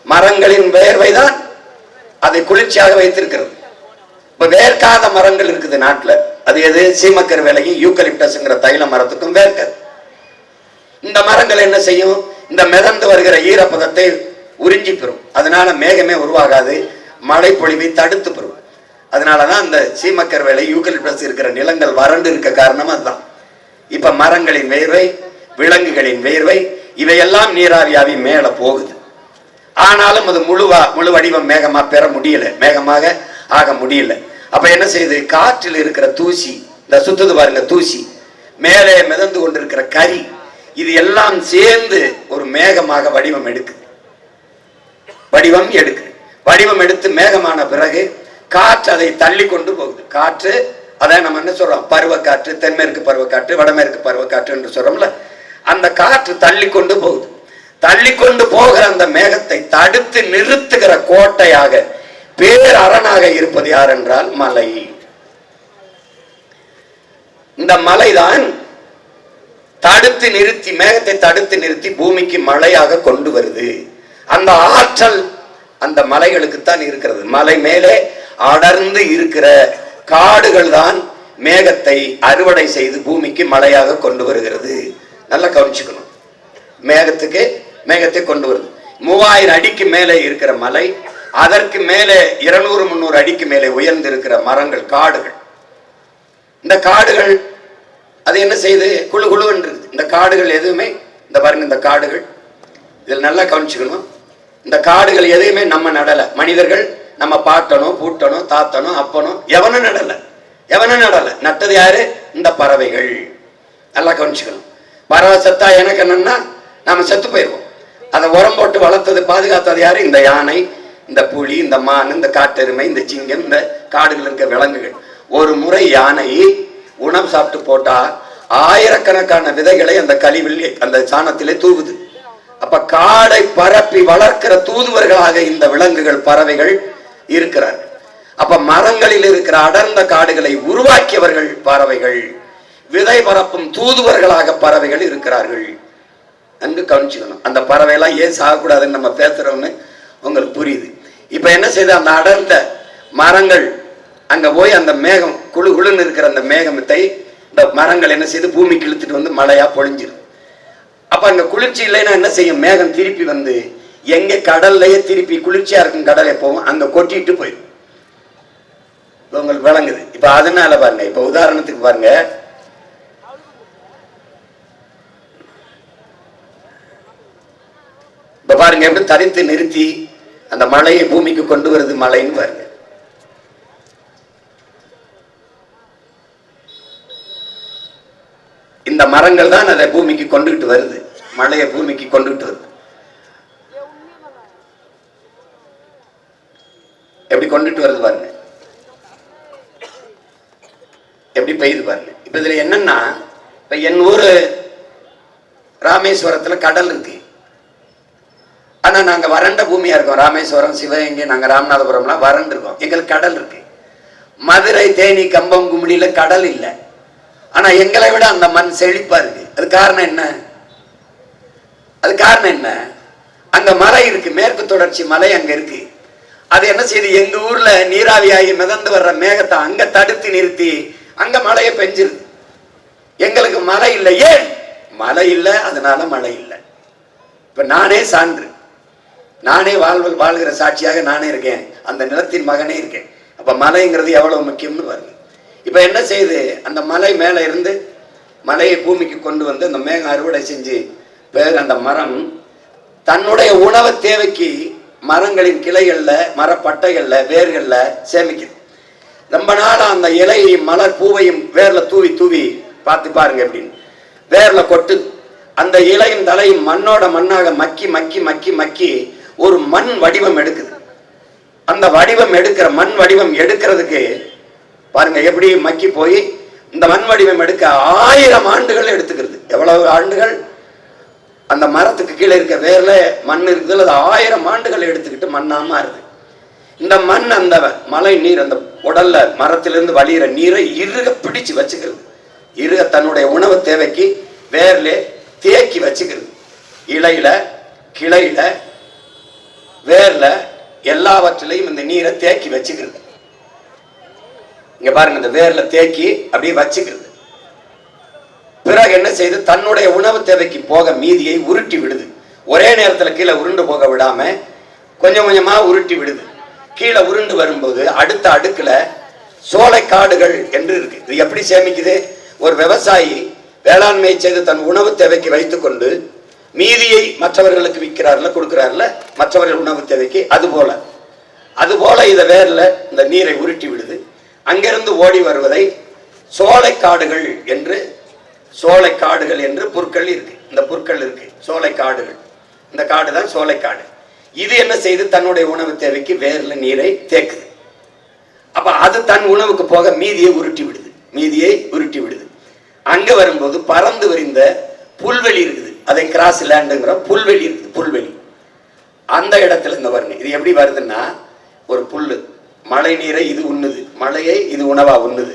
மரங்களின் வேர்வைதான் அதை குளிர்ச்சியாக வைத்திருக்கிறது. இப்ப வேர்க்காத மரங்கள் இருக்குது நாட்டுல. அது எது? சீமக்கர் வேலையும் யூக்கலிப்டஸ்ங்கிற தைல மரத்துக்கும் வேர்க்காது. இந்த மரங்கள் என்ன செய்யும்? இந்த மிதந்து வருகிற ஈரப்பதத்தை உறிஞ்சி பெறும். அதனால மேகமே உருவாகாது, மழை பொழிவை தடுத்து பெறும். அதனாலதான் இந்த சீமக்கர் வேலை, யூக்கலிப்டஸ் இருக்கிற நிலங்கள் வறண்டு இருக்க காரணம் அதுதான். இப்ப மரங்களின் வேர்வை, விலங்குகளின் வேர்வை, இவையெல்லாம் நீராவியாவி மேல போகுது. ஆனாலும் அது முழு வடிவம் மேகமா பெற முடியல, மேகமாக ஆக முடியல. அப்ப என்ன செய்யுது? காற்றில் இருக்கிற தூசி, இந்த சுத்துது பாருங்க தூசி, மேலே மிதந்து கொண்டிருக்கிற கரி, இது எல்லாம் சேர்ந்து ஒரு மேகமாக வடிவம் எடுக்குது. வடிவம் எடுத்து மேகமான பிறகு காற்று அதை தள்ளி கொண்டு போகுது. காற்று, அதை நம்ம என்ன சொல்றோம்? பருவக்காற்று, தென்மேற்கு பருவக்காற்று, வடமேற்கு பருவக்காற்று என்று சொல்றோம்ல. அந்த காற்று தள்ளி கொண்டு போகுது. தள்ளி கொண்டு போகிற அந்த மேகத்தை தடுத்து நிறுத்துகிற கோட்டையாக, பேரரணாக இருப்பது யார் என்றால் மலை. இந்த மலைதான் தடுத்து நிறுத்தி, மேகத்தை தடுத்து நிறுத்தி பூமிக்கு மழையாக கொண்டு வருது. அந்த ஆற்றல் அந்த மலைகளுக்குத்தான் இருக்கிறது. மலை மேலே அடர்ந்து இருக்கிற காடுகள் தான் மேகத்தை அறுவடை செய்து பூமிக்கு மழையாக கொண்டு வருகிறது. நல்லா கவனிச்சுக்கணும். மேகத்தை கொண்டு வருது. 3000 அடிக்கு மேலே இருக்கிற மலை, அதற்கு மேலே 200-300 அடிக்கு மேலே உயர்ந்து இருக்கிற மரங்கள், காடுகள். இந்த காடுகள் அது என்ன செய்யுது? குழு இந்த காடுகள் எதுவுமே, இந்த பாருங்க, இந்த காடுகள், இதில் நல்லா கவனிச்சுக்கணும். இந்த காடுகள் எதையுமே நம்ம நடல. மனிதர்கள் நம்ம பாட்டணும், பூட்டணும், தாத்தனும், அப்பனும் எவனும் நடல. நட்டது யாரு? இந்த பறவைகள். நல்லா கவனிச்சுக்கணும். பறவை செத்தா எனக்கு என்னன்னா நாம செத்து போயிடுவோம். அதை உரம் போட்டு வளர்த்தது, பாதுகாத்தது யாரு? இந்த யானை, இந்த புலி, இந்த மான், இந்த காட்டெருமை, இந்த சிங்கம், இந்த காடுகள் இருக்க விலங்குகள். ஒரு முறை யானை உணவு சாப்பிட்டு போட்டா ஆயிரக்கணக்கான விதைகளை அந்த கழிவில் அந்த சாணத்திலே தூவுது. அப்ப காடை பரப்பி வளர்க்கிற தூதுவர்களாக இந்த விலங்குகள் பறவைகள் இருக்கிறார்கள். அப்ப மரங்களில் இருக்கிற அடர்ந்த காடுகளை உருவாக்கியவர்கள் பறவைகள், விதை பரப்பும் தூதுவர்களாக பறவைகள் இருக்கிறார்கள். நன்கு கவனிச்சுக்கணும். அந்த பறவை எல்லாம் ஏன் சாகக்கூடாதுன்னு நம்ம பேசுறோம்னு உங்களுக்கு புரியுது. இப்ப என்ன செய்து அந்த அடர்ந்த மரங்கள் அங்க போய் அந்த மேகம் குழு குழுன்னு இருக்கிற அந்த மேகத்தை இந்த மரங்கள் என்ன செய்து பூமிக்கு இழுத்துட்டு வந்து மழையா பொழிஞ்சிடும். அப்ப அங்க குளிர்ச்சி இல்லைன்னா என்ன செய்யும்? மேகம் திருப்பி வந்து எங்க கடல்லையே திருப்பி குளிர்ச்சியா இருக்கும் கடல் எப்பவும் அங்க கொட்டிட்டு போயிடும். உங்களுக்கு விளங்குது? இப்ப அதனால பாருங்க, இப்ப உதாரணத்துக்கு பாருங்க, இப்ப பாருங்க எப்படி தரித்து நிறுத்தி அந்த மழையை பூமிக்கு கொண்டு வருது மழைன்னு பாருங்க. இந்த மரங்கள் தான் அதை பூமிக்கு கொண்டுகிட்டு வருது, மழையை பூமிக்கு கொண்டுகிட்டு வருது. எப்படி கொண்டுட்டு வருது பாருங்க, எப்படி பெய்யுது பாருங்க. இப்ப இதுல என்னன்னா, இப்ப என் ஊரு ராமேஸ்வரத்துல கடல் இருக்கு. ஆனா நாங்க வறண்ட பூமியா இருக்கோம். ராமேஸ்வரம், சிவகங்கை, நாங்க ராமநாதபுரம்லாம் வறண்டு இருக்கோம். எங்களுக்கு கடல் இருக்கு. மதுரை, தேனி, கம்பம், கும்மிடியில கடல் இல்லை. ஆனா எங்களை விட அந்த மண் செழிப்பா இருக்கு. அது காரணம் என்ன? அது காரணம் என்ன? அங்க மலை இருக்கு, மேற்கு தொடர்ச்சி மலை அங்க இருக்கு. அது என்ன செய்யுது? எங்க ஊர்ல நீராவியாகி மிதந்து வர்ற மேகத்தை அங்க தடுத்து நிறுத்தி அங்க மழையை பெஞ்சிருது. எங்களுக்கு மழை இல்லை. ஏன் மழை இல்லை? அதனால மழை இல்லை. இப்ப நானே சான்று, நானே வாழ்கிற சாட்சியாக நானே இருக்கேன், அந்த நிலத்தின் மகனே இருக்கேன். அப்ப மலைங்கிறது எவ்வளவு முக்கியம்னு பாருங்க. இப்ப என்ன செய்யுது? அந்த மலை மேல இருந்து மலையை பூமிக்கு கொண்டு வந்து அந்த மேகம் அறுவடை செஞ்சு அந்த மரம் தன்னுடைய உணவு தேவைக்கு மரங்களின் கிளைகள்ல, மரப்பட்டைகள்ல, வேர்கள்ல சேமிக்குது. ரொம்ப நாள் அந்த இலையையும் மலர் பூவையும் வேர்ல தூவி தூவி பார்த்து பாருங்க எப்படின்னு வேர்ல கொட்டு. அந்த இலையும் தலையும் மண்ணோட மண்ணாக மக்கி மக்கி மக்கி மக்கி ஒரு மண் வடிவம் எடுக்குது. அந்த வடிவம் எடுக்கிற மண் வடிவம் எடுக்கிறதுக்கு பாருங்க எப்படி மக்கி போய் இந்த மண் வடிவம் எடுக்க 1000 ஆண்டுகள் எடுத்துக்கிறது. எவ்வளவு ஆண்டுகள்? அந்த மரத்துக்கு கீழே இருக்க வேர்ல மண் இருக்குது, அது 1000 ஆண்டுகள் எடுத்துக்கிட்டு மண்ணா மாறுது. இந்த மண் அந்த மழை நீர் அந்த உடல்ல மரத்திலிருந்து வழியிற நீரை இறுக பிடிச்சு வச்சுக்கிறது. இறுக தன்னுடைய உணவு தேவைக்கு வேர்ல தேக்கி வச்சுக்கிறது. இலையில, கிளையில, வேர்ல எல்லாவற்றிலையும் இந்த நீரை தேக்கி வச்சுக்கிறது. இங்க பாருங்க, இந்த வேர்ல தேக்கி அப்படியே வச்சுக்கிறது. பிறகு என்ன செய்து? தன்னுடைய உணவு தேவைக்கு போக மீதியை உருட்டி விடுது. ஒரே நேரத்தில் கீழே உருண்டு போக விடாம கொஞ்சம் கொஞ்சமா உருட்டி விடுது. கீழே உருண்டு வரும்போது அடுத்த அடுக்குல சோலைக்காடுகள் என்று இருக்கு. இது எப்படி சேமிக்குது? ஒரு விவசாயி வேளாண்மை செய்து தன் உணவு தேவைக்கு வைத்துக் கொண்டு மீதியை மற்றவர்களுக்கு விற்கிறார்ல, கொடுக்கிறார்ல, மற்றவர்கள் உணவு தேவைக்கு. அதுபோல இதை வேர்ல இந்த நீரை உருட்டி விடுது. அங்கிருந்து ஓடி வருவதை சோலைக்காடுகள் என்று புற்கள் இருக்கு. இந்த புற்கள் இருக்கு, சோலைக்காடுகள். இந்த காடு தான் சோலைக்காடு. இது என்ன செய்து? தன்னுடைய உணவு தேவைக்கு வேர்ல நீரை தேக்குது. அப்ப அது தன் உணவுக்கு போக மீதியை உருட்டி விடுது. அங்க வரும்போது பறந்து விரிந்த புல்வெளி இருக்குது. அதை கிராஸ் லேண்டுங்கிற புல்வெளி இருக்குது. புல்வெளி அந்த இடத்துல இந்த வருங்க. இது எப்படி வருதுன்னா, ஒரு புல்லு மழை நீரை இது உண்ணுது, மழையை இது உணவா உண்ணுது.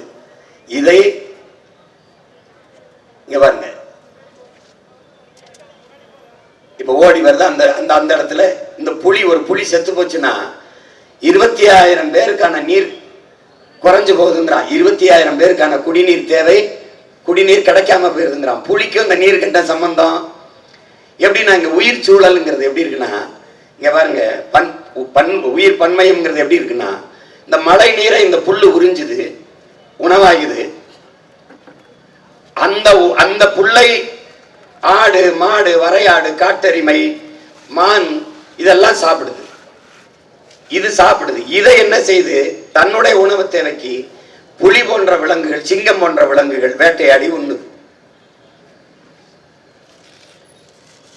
இதை இங்க பாருங்க, இப்ப ஓடி வருது. அந்த இடத்துல இந்த ஒரு புலி செத்து போச்சுன்னா 20,000 பேருக்கான நீர் குறைஞ்சு போகுதுங்கிறான். 20,000 பேருக்கான குடிநீர் தேவை, குடிநீர் கிடைக்காம போயிருதுங்கிறான். புலிக்கும் இந்த நீர் கிட்ட சம்பந்தம் எப்படின்னா, இங்க உயிர் சூழலுங்கிறது எப்படி இருக்குன்னா, இங்க பாருங்க, உயிர் பன்மையம்ங்கிறது எப்படி இருக்குன்னா, இந்த மழை நீரை இந்த புல்லு உறிஞ்சுது, உணவாகுது. அந்த புல்லை ஆடு, மாடு, வரையாடு, காட்டெருமை, மான் இதெல்லாம் சாப்பிடுது. இதை என்ன செய்து? தன்னுடைய உணவு தேவைக்கு புலி போன்ற விலங்குகள், சிங்கம் போன்ற விலங்குகள் வேட்டையாடி உண்ணுது.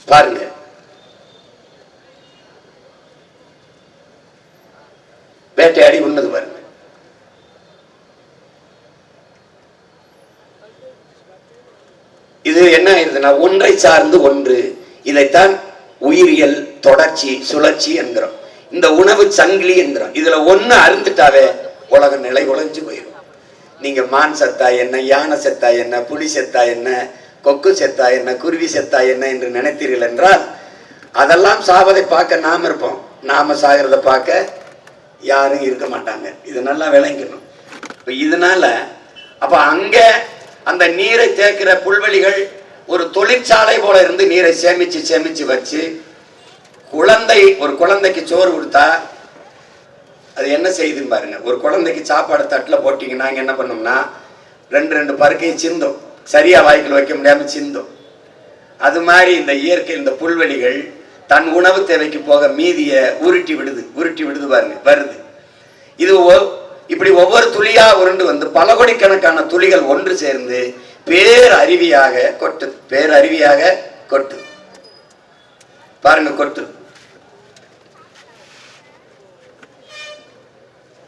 பாருங்க, வேட்டையாடி உண்ணது பாருங்க. இது என்ன ஆயிருதுன்னா ஒன்றை சார்ந்து ஒன்று. இதைத்தான் உயிரியல் தொடர்ச்சி சுழற்சி என்கிறோம். இந்த உணவு சங்கிலி என்கிறோம். இதுல ஒண்ணு அருந்துட்டாவே உலகம் நிலை குலைஞ்சு போயிடும். நீங்க மான் செத்தா என்ன, யானை செத்தா என்ன, புலி செத்தா என்ன, கொக்கு செத்தா என்ன, குருவி செத்தா என்ன என்று நினைத்தீர்கள் என்றால் அதெல்லாம் சாவதை பார்க்க நாம இருப்போம். நாம சாகிறத பார்க்க யாரும் இருக்க மாட்டாங்க. இது நல்லா விளங்கணும். இப்ப இதனால அப்ப அங்க அந்த நீரை தேக்கிற புல்வெளிகள் ஒரு தொழிற்சாலை போல இருந்து நீரை சேமிச்சு சேமிச்சு வச்சு ஒரு குழந்தைக்கு சோறு கொடுத்தா அது என்ன செய்யுதுன்னு பாருங்க. ஒரு குழந்தைக்கு சாப்பாடு தட்டில் போட்டிங்கன்னா என்ன பண்ணோம்னா ரெண்டு பருக்கையை சிந்தும், சரியா வாய்க்குள்ள வைக்க முடியாம சிந்தும். அது மாதிரி இந்த இயற்கை இந்த புல்வெளிகள் தன் உணவு தேவைக்கு போக மீதிய உருட்டி விடுது பாருங்க வருது. இது இப்படி ஒவ்வொரு துளியா உருண்டு வந்து பல கோடிக்கணக்கான துளிகள் ஒன்று சேர்ந்து பேரருவியாக கொட்டு பாருங்க கொட்டு.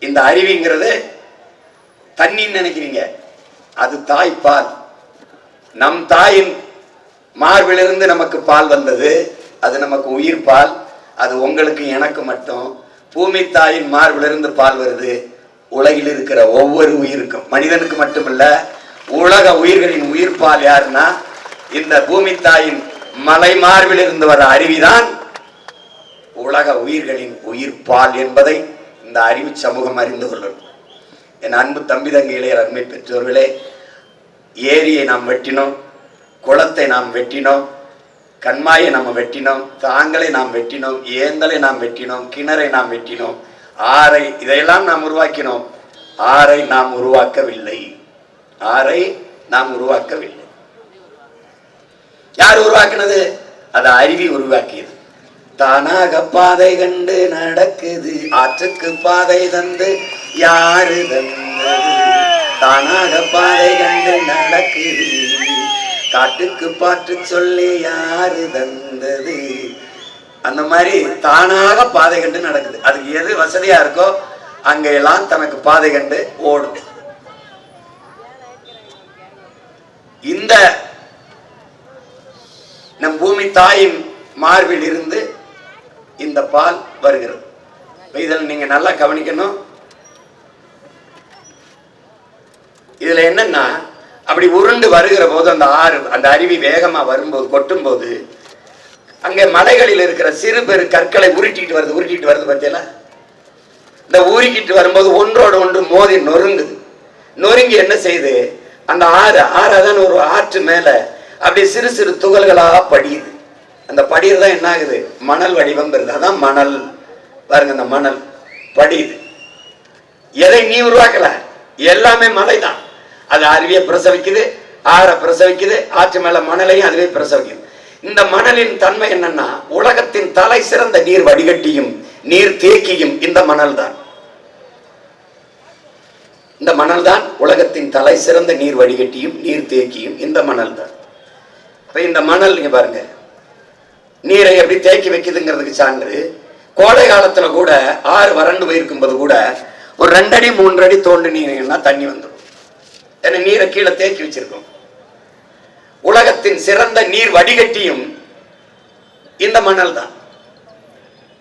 இந்த அருவிங்கிறது தண்ணின்னு நினைக்கிறீங்க, அது தாய்ப்பால். நம் தாயின் மார்பிலிருந்து நமக்கு பால் வந்தது, அது நமக்கு உயிர் பால். அது உங்களுக்கு எனக்கு மட்டும். பூமி தாயின் மார்பிலிருந்து பால் வருது உலகில் இருக்கிற ஒவ்வொரு உயிருக்கும், மனிதனுக்கு மட்டுமல்ல உலக உயிர்களின் உயிர் பால் யாருன்னா இந்த பூமி தாயின் மலை மார்பில் இருந்து வர அருவிதான் உலக உயிர்களின் உயிர் பால் என்பதை இந்த அறிவு சமூகம் அறிந்து கொள்ளும். என் அன்பு தம்பி தங்கைகளே, அருமை பெற்றோர்களே, ஏரியை நாம் வெட்டினோம், குளத்தை நாம் வெட்டினோம், கண்மாயை நாம் வெட்டினோம், தாங்களை நாம் வெட்டினோம், ஏந்தலை நாம் வெட்டினோம், கிணறை நாம் வெட்டினோம், ஆறை இதையெல்லாம் நாம் உருவாக்கினோம். ஆறை நாம் உருவாக்கவில்லை. யார் உருவாக்கினது? அது அருவி உருவாக்கியது. தானாக பாதை கண்டு நடக்குது, ஆற்றுக்கு பாதை தந்து யாரு தந்தது? தானாக பாதை கண்டு நடக்குது, காட்டுக்கு பாட்டு சொல்லி யாரு தந்தது? அந்த மாதிரி தானாக பாதை கண்டு நடக்குது. அதுக்கு எது வசதியா இருக்கோ அங்கெல்லாம் தனக்கு பாதை கண்டு ஓடும். இந்த நம் பூமி தாயின் மார்பில் இருந்து இந்த பால் வருகிறது. இதில் நீங்க நல்லா கவனிக்கணும். இதுல என்னன்னா அப்படி உருண்டு வருகிற போது அந்த அருவி வேகமா வரும்போது கொட்டும் போது அங்கே மலைகளில் இருக்கிற சிறு பெரு கற்களை உருட்டிட்டு வருது பத்தியில. இந்த ஊறிக்கிட்டு வரும்போது ஒன்றோடு ஒன்று மோதி நொறுங்கி என்ன செய்யுது? அந்த ஆறாதான் ஒரு ஆற்று மேல அப்படி சிறு சிறு துகள்களாக படியுது. அந்த படியதான் என்ன ஆகுது? மணல் வடிவம் வருது. அதான் மணல். பாருங்க, அந்த மணல் படியுது. எதை நீ உருவாக்கல, எல்லாமே மலை தான். அது அருவியை பிரசவிக்குது, ஆறை பிரசவிக்குது, ஆற்று மேல மணலையும் அதுவே பிரசவிக்குது. இந்த மணலின் தன்மை என்னன்னா உலகத்தின் தலை சிறந்த நீர் வடிகட்டியும் நீர் தேக்கியும் இந்த மணல் தான். இந்த மணல் தான் உலகத்தின் தலை சிறந்த நீர் வடிகட்டியும் நீர் தேக்கியும் இந்த மணல் தான். இந்த மணல் நீங்க பாருங்க நீரை எப்படி தேக்கி வைக்குதுங்கிறதுக்கு சான்று. கோடை காலத்துல கூட ஆறு வறண்டு போயிருக்கும் போது கூட ஒரு 2 அடி 3 அடி தோண்டினீங்கன்னா தண்ணி வந்துடும். ஏன்னா நீரை கீழே தேக்கி வச்சிருக்கோம். உலகத்தின் சிறந்த நீர் வடிகட்டியும் இந்த மணல் தான்.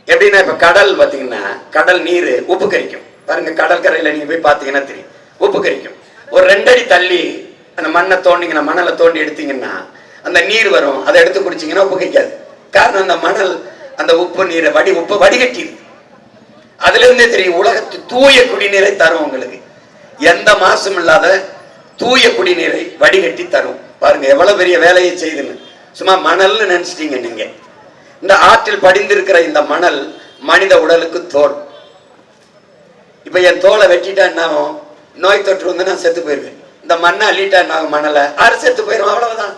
எப்படின்னா இப்ப கடல் பாத்தீங்கன்னா கடல் நீர் உப்பு கரிக்கும். பாருங்க, கடற்கரையில நீங்க போய் பாத்தீங்கன்னா தெரியும், உப்பு கரிக்கும். ஒரு 2 அடி தள்ளி அந்த மண்ணை தோண்டிங்கன்னா, மணலை தோண்டி எடுத்தீங்கன்னா அந்த நீர் வரும். அதை எடுத்து குடிச்சீங்கன்னா உப்பு கரிக்காது. காரணம் அந்த மணல் அந்த உப்பு நீரை உப்பு வடிகட்டிது. அதுல இருந்தே தெரியும் உலகத்து தூய குடிநீரை தரும். உங்களுக்கு எந்த மாசும் இல்லாத தூய குடிநீரை வடிகட்டி தரும். பாருங்க எவ்வளவு பெரிய வேலையை செய்துன்னு. சும்மா மணல்னு நினைச்சிட்டீங்க நீங்க. இந்த ஆற்றில் படிந்திருக்கிற இந்த மணல் மனித உடலுக்கு தோல். இப்ப என் தோலை வெட்டிட்டா என்னாகும்? நோய் தொற்று வந்து நான் செத்து போயிருவேன். இந்த மண்ணை அள்ளிட்டா என்னாகும்? மணலை ஆறு செத்து போயிடும். அவ்வளவுதான்,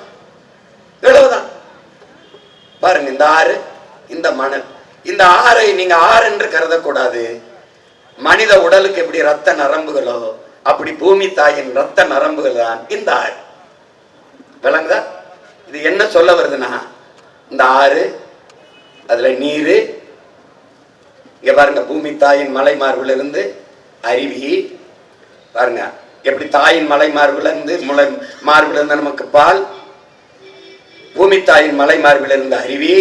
இவ்வளவுதான். பாருங்க, இந்த ஆறு, இந்த மணல். இந்த ஆறை நீங்க ஆறு என்று கருதக்கூடாது. மனித உடலுக்கு எப்படி ரத்த நரம்புகளோ அப்படி பூமி தாயின் ரத்த நரம்புகள் தான் இந்த ஆறு. விளங்குதா? இது என்ன சொல்ல வருதுன்னா இந்த ஆறு, அதுல நீரு, இங்க பாருங்க பூமி தாயின் மலை மார்புல இருந்து அருவி. பாருங்க எப்படி தாயின் மலை மார்புல இருந்து மார்புல இருந்து நமக்கு பால். பூமி தாயின் மலை மார்பில் இருந்த அருவி.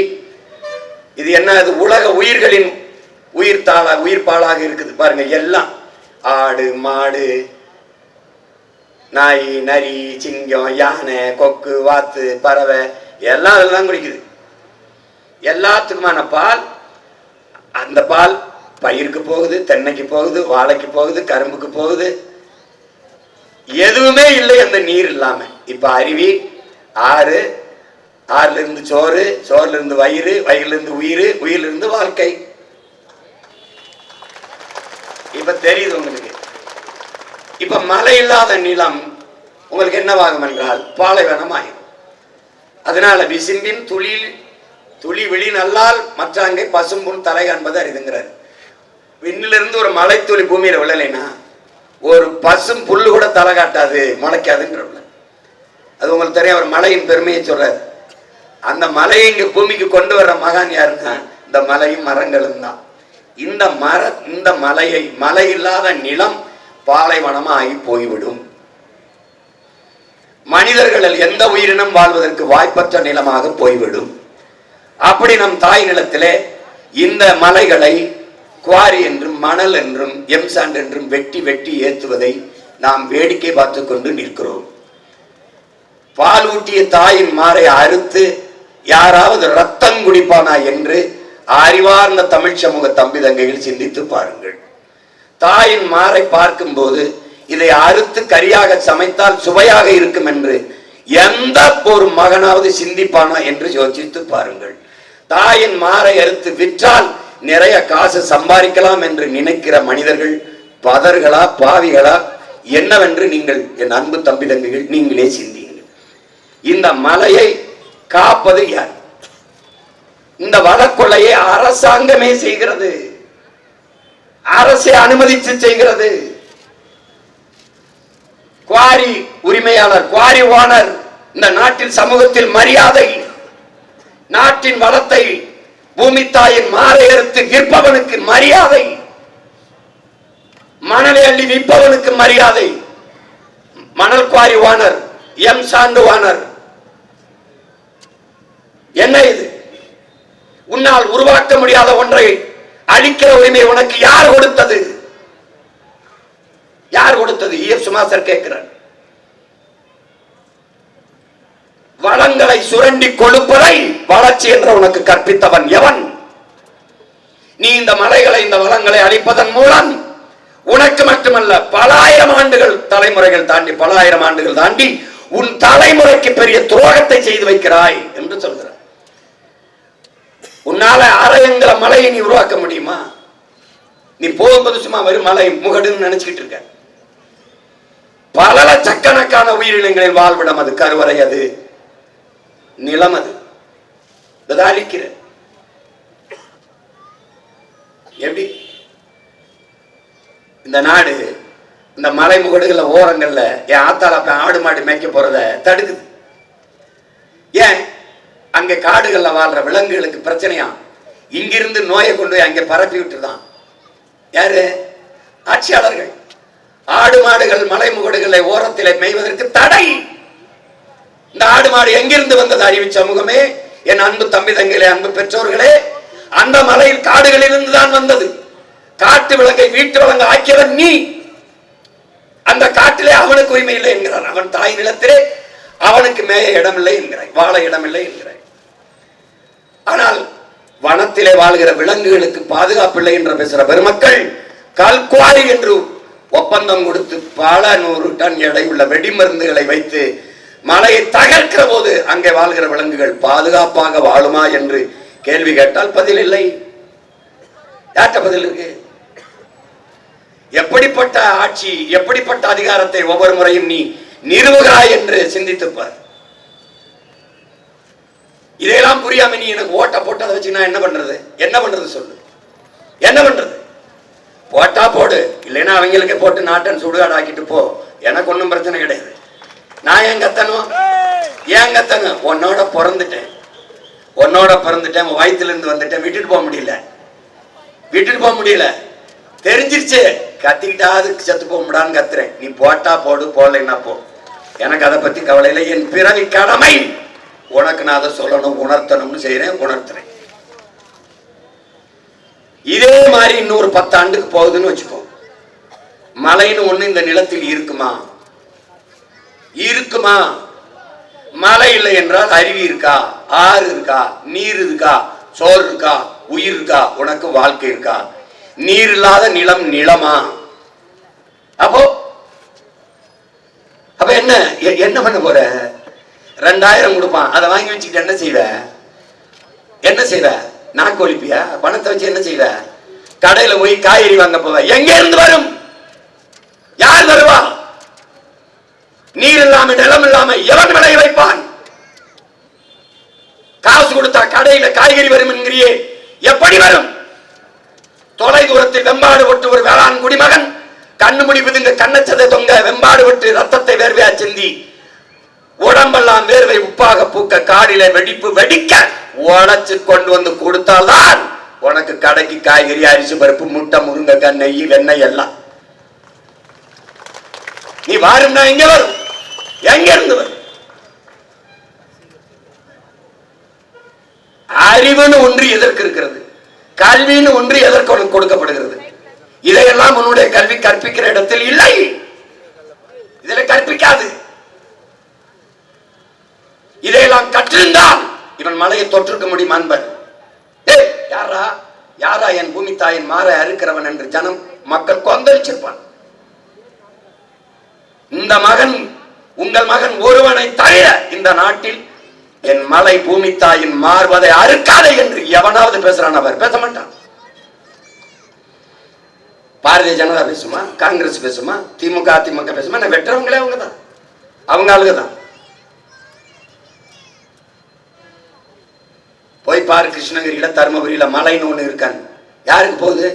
இது என்ன? அது உலக உயிர்களின் உயிர்ப்பாலாக இருக்குது பாருங்க. எல்லாம் ஆடு, மாடு, நாய், நரி, சிங்கம், யானை, கொக்கு, வாத்து, பறவை எல்லாம் அதெல்லாம் குடிக்குது. எல்லாத்துக்குமான பால். அந்த பால் பயிருக்கு போகுது, தென்னைக்கு போகுது, வாழைக்கு போகுது, கரும்புக்கு போகுது. எதுவுமே இல்லை அந்த நீர் இல்லாம. இப்ப அருவி, ஆறு, ஆறுல இருந்து சோறு, சோறுல இருந்து வயிறு, வயிறுல இருந்து உயிர், உயிரில இருந்து வாழ்க்கை. இப்ப தெரியுது உங்களுக்கு. இப்ப மழை இல்லாத நிலம் உங்களுக்கு என்னவாகும் என்றால் பாலைவனம் ஆகும். அதனால விசிம்பின் துளி விழி நல்லால் மற்றாங்கை பசும்புண் தலை காண்பது அறிதுங்கிறார். விண்ணிலிருந்து ஒரு மழை துளி பூமியில விழலைன்னா ஒரு பசும் புல்லு கூட தலை காட்டாது, முளைக்காதுன்ற. அது உங்களுக்கு தெரியும். அவர் மலையின் பெருமையை சொல்றாரு. அந்த மலையை இங்க பூமிக்கு கொண்டு வர்ற மகான் யாருன்னா இந்த மலையும் மரங்களும் தான். இந்த மலை இல்லாத நிலம் பாலைவனமாகி போய்விடும். மனிதர்கள் எந்த உயிரினம் வாழ்வதற்கு வாய்ப்பற்ற நிலமாக போய்விடும். அப்படி நம் தாய் நிலத்திலே இந்த மலைகளை குவாரி என்றும் மணல் என்றும் எம்சாண்ட் என்றும் வெட்டி வெட்டி ஏற்றுவதை நாம் வேடிக்கை பார்த்து கொண்டு நிற்கிறோம். பால் ஊட்டிய தாயின் மாரை அறுத்து யாராவது ரத்தம் குடிப்பானா என்று அறிவார்ந்த தமிழ் சமூக தம்பி தங்கைகள் சிந்தித்து பாருங்கள். தாயின் மாரை பார்க்கும் போது இதை அறுத்து கரியாக சமைத்தால் சுவையாக இருக்கும் என்று எந்த ஒரு மகனாவது சிந்திப்பானா என்று யோசித்து பாருங்கள். தாயின் மாரை அறுத்து விற்றால் நிறைய காசு சம்பாதிக்கலாம் என்று நினைக்கிற மனிதர்கள் பதர்களா பாவிகளா என்னவென்று நீங்கள் என் அன்பு தம்பி தங்கைகள் நீங்களே சிந்தியுங்கள். இந்த மலையை காப்பது யார்? இந்த வடக்கொள்ளையை அரசாங்கமே செய்கிறது. அரசை அனுமதித்து செய்கிறது. குவாரி உரிமையாளர், குவாரி ஓனர் இந்த நாட்டில் சமூகத்தில் மரியாதை. நாட்டின் வளத்தை பூமி தாயின் மாலை எடுத்து விற்பவனுக்கு மரியாதை, மணலை அள்ளி விற்பவனுக்கு மரியாதை. மணல் quarry owner, M sand owner. என்ன இது? உன்னால் உருவாக்க முடியாத ஒன்றை அழிக்கிற உரிமை உனக்கு யார் கொடுத்தது? யார் கொடுத்தது? சுமாசர் கேட்கிறார். வளங்களை சுரண்டி கொழுப்பதை வளர்ச்சி என்ற உனக்கு கற்பித்தவன் எவன்? நீ இந்த மலைகளை, இந்த வளங்களை அழிப்பதன் மூலம் உனக்கு மட்டுமல்ல பல ஆயிரம் ஆண்டுகள் தலைமுறைகள் தாண்டி, பல ஆயிரம் ஆண்டுகள் தாண்டி உன் தலைமுறைக்கு பெரிய துரோகத்தை செய்து வைக்கிறாய் என்று சொல்கிறார். உன்னால அரையங்கிற மலையை நீ உருவாக்க முடியுமா? நீ போகும்போது சும்மா வெறும் மலை முகடுன்னு நினைச்சுக்கிட்டு இருக்க. பல லட்சக்கணக்கான உயிரினங்களின் வாழ்விடம் அது, கருவறை அது, நிலம் அது. அழிக்கிற எப்படி? இந்த நாடு இந்த மலை முகடுகள ஓரங்கள்ல என் ஆத்தால ஆடு மாடு மேய்க்க போறத தடுக்குது. ஏன்? அங்க காடுகள்ல வாழ்ற விலங்குகளுக்கு பிரச்சனையா? இங்கிருந்து நோயை கொண்டு போய் அங்க பரப்பி விட்டுதான். யாரு? ஆட்சியாளர்கள். ஆடு மாடுகள் மலை முகடுகளை ஓரத்திலே மேய்வதற்கு தடை. இந்த ஆடு மாடு எங்கிருந்து வந்தது? அறிவு சமூகமே, என் அன்பு தம்பி தங்கைகளே, அன்பு பெற்றோர்களே, அந்த மலையில் காடுகளில் இருந்து தான் வந்தது. காட்டு விலங்கை வீட்டு விலங்கு ஆக்கியவன் நீ. அந்த காட்டிலே அவனுக்கு உரிமை இல்லை என்கிறார். அவன் தாய் நிலத்திலே அவனுக்கு மேய இடமில்லை என்கிறாய், வாழ இடமில்லை என்கிறாய். ஆனால் வனத்திலே வாழ்கிற விலங்குகளுக்கு பாதுகாப்பு இல்லை என்று பேசுற பெருமக்கள் கல்குவாரி என்று ஒப்பந்தம் கொடுத்து பல 100 டன் எடையுள்ள வெடிமருந்துகளை வைத்து மலையை தகர்க்கிற போது அங்கே வாழ்கிற விலங்குகள் பாதுகாப்பாக வாழுமா என்று கேள்வி கேட்டால் பதில் இல்லை. யார்கிட்ட பதில் இருக்கு? எப்படிப்பட்ட ஆட்சி, எப்படிப்பட்ட அதிகாரத்தை ஒவ்வொரு முறையும் நீ நிறுவுகிறாய் என்று சிந்தித்துப்பார். இதையெல்லாம் புரியாம நீ எனக்கு ஓட்ட போட்டதை வச்சு நான் என்ன பண்றது? என்ன பண்றது சொல்லு? என்ன பண்றது? போட்டா போடு, இல்லைன்னா அவங்களுக்கே போட்டு நாட்டன் சுடுகாடு ஆக்கிட்டு போ. எனக்கு ஒன்றும் பிரச்சனை கிடையாது. நான் ஏன் கத்தணும்? ஏன் கத்தணும்? உன்னோட பிறந்துட்டேன், வயிற்றுல இருந்து வந்துட்டேன். விட்டுட்டு போக முடியல. தெரிஞ்சிருச்சு. கத்திக்கிட்டாது செத்து போக முடியான்னு கத்துறேன். நீ போட்டா போடு, போடலைன்னா போ. எனக்கு அதை பத்தி கவலை இல்லை. என் பிறவி கடமை உனக்கு நான் அதை சொல்லணும் உணர்த்தணும்னு செய்யறேன், உணர்த்துறேன். இதே மாதிரி இன்னொரு 10 ஆண்டுக்கு போகுதுன்னு வச்சுக்கோ. மழைன்னு ஒண்ணு இந்த நிலத்தில் இருக்குமா? இருக்குமா? மழை இல்லை என்றால் அருவி இருக்கா, ஆறு இருக்கா, நீர் இருக்கா, சோறு இருக்கா, உயிர் இருக்கா, உனக்கு வாழ்க்கை இருக்கா? நீர் இல்லாத நிலம் நிலமா? அப்போ அப்ப என்ன என்ன பண்ண போற? 2000 கொடுப்பான், அதை வாங்கி வச்சுக்கிட்டு என்ன செய்வ? என்ன செய்வ? நாக்கு ஒழிப்பியா? பணத்தை வச்சு என்ன செய்வ? கடையில போய் காய்கறி வாங்க போவ. எங்க இருந்து வரும்? யார் வருவா? நீர் இல்லாம நிலம் இல்லாம எவன் விளைய வைப்பான்? காசு கொடுத்தா கடையில காய்கறி வரும் என்கிறியே, எப்படி வரும்? தொலை தூரத்தில் வெம்பாடு விட்டு ஒரு வேளாண் குடிமகன் கண்ணு முடிவுங்க கண்ணச்சதை தொங்க வெம்பாடு விட்டு ரத்தத்தை வேர்வையா சிந்தி உடம்பெல்லாம் வேர்வை உப்பாக பூக்க காடில வெடிப்பு வெடிக்க உழைச்சு கொண்டு வந்து கொடுத்தால்தான் உனக்கு கடைக்கு காய்கறி, அரிசி, பருப்பு, முட்டை, முருங்கைக்காய், நெய், வெண்ணெய் எல்லாம். நீ வாரும்னா எங்க வரும்? எங்க இருந்து வரும்? அறிவுன்னு ஒன்று எதற்கு இருக்கிறது? கல்வின்னு ஒன்று எதற்கு உனக்கு கொடுக்கப்படுகிறது? இதையெல்லாம் உன்னுடைய கல்வி கற்பிக்கிற இடத்தில் இல்லை. இதில் கற்பிக்காது. இதையெல்லாம் கற்றிருந்தால் இவன் மலையை தொற்றுக்க முடியுமா? அன்பர் யாரா யாரா என் பூமி தாயின் மாற அறுக்கிறவன் என்று ஜனம் மக்கள் கொந்தளிச்சிருப்பான். இந்த மகன், உங்கள் மகன் ஒருவனை தவிர இந்த நாட்டில் என் மலை பூமி தாயின் மாறுவதை அறுக்காதே என்று எவனாவது பேசுறான்? அவர் பேச மாட்டான். பாரதிய ஜனதா பேசுமா, காங்கிரஸ் பேசுமா, திமுக அதிமுக பேசுமா? நான் வெற்றவங்களே அவங்கதான், அவங்க ஆளுகதான். போய் பாரு, கிருஷ்ணகிரியில தருமபுரியில மலைன்னு ஒண்ணு இருக்காங்க. யாருக்கு போகுது?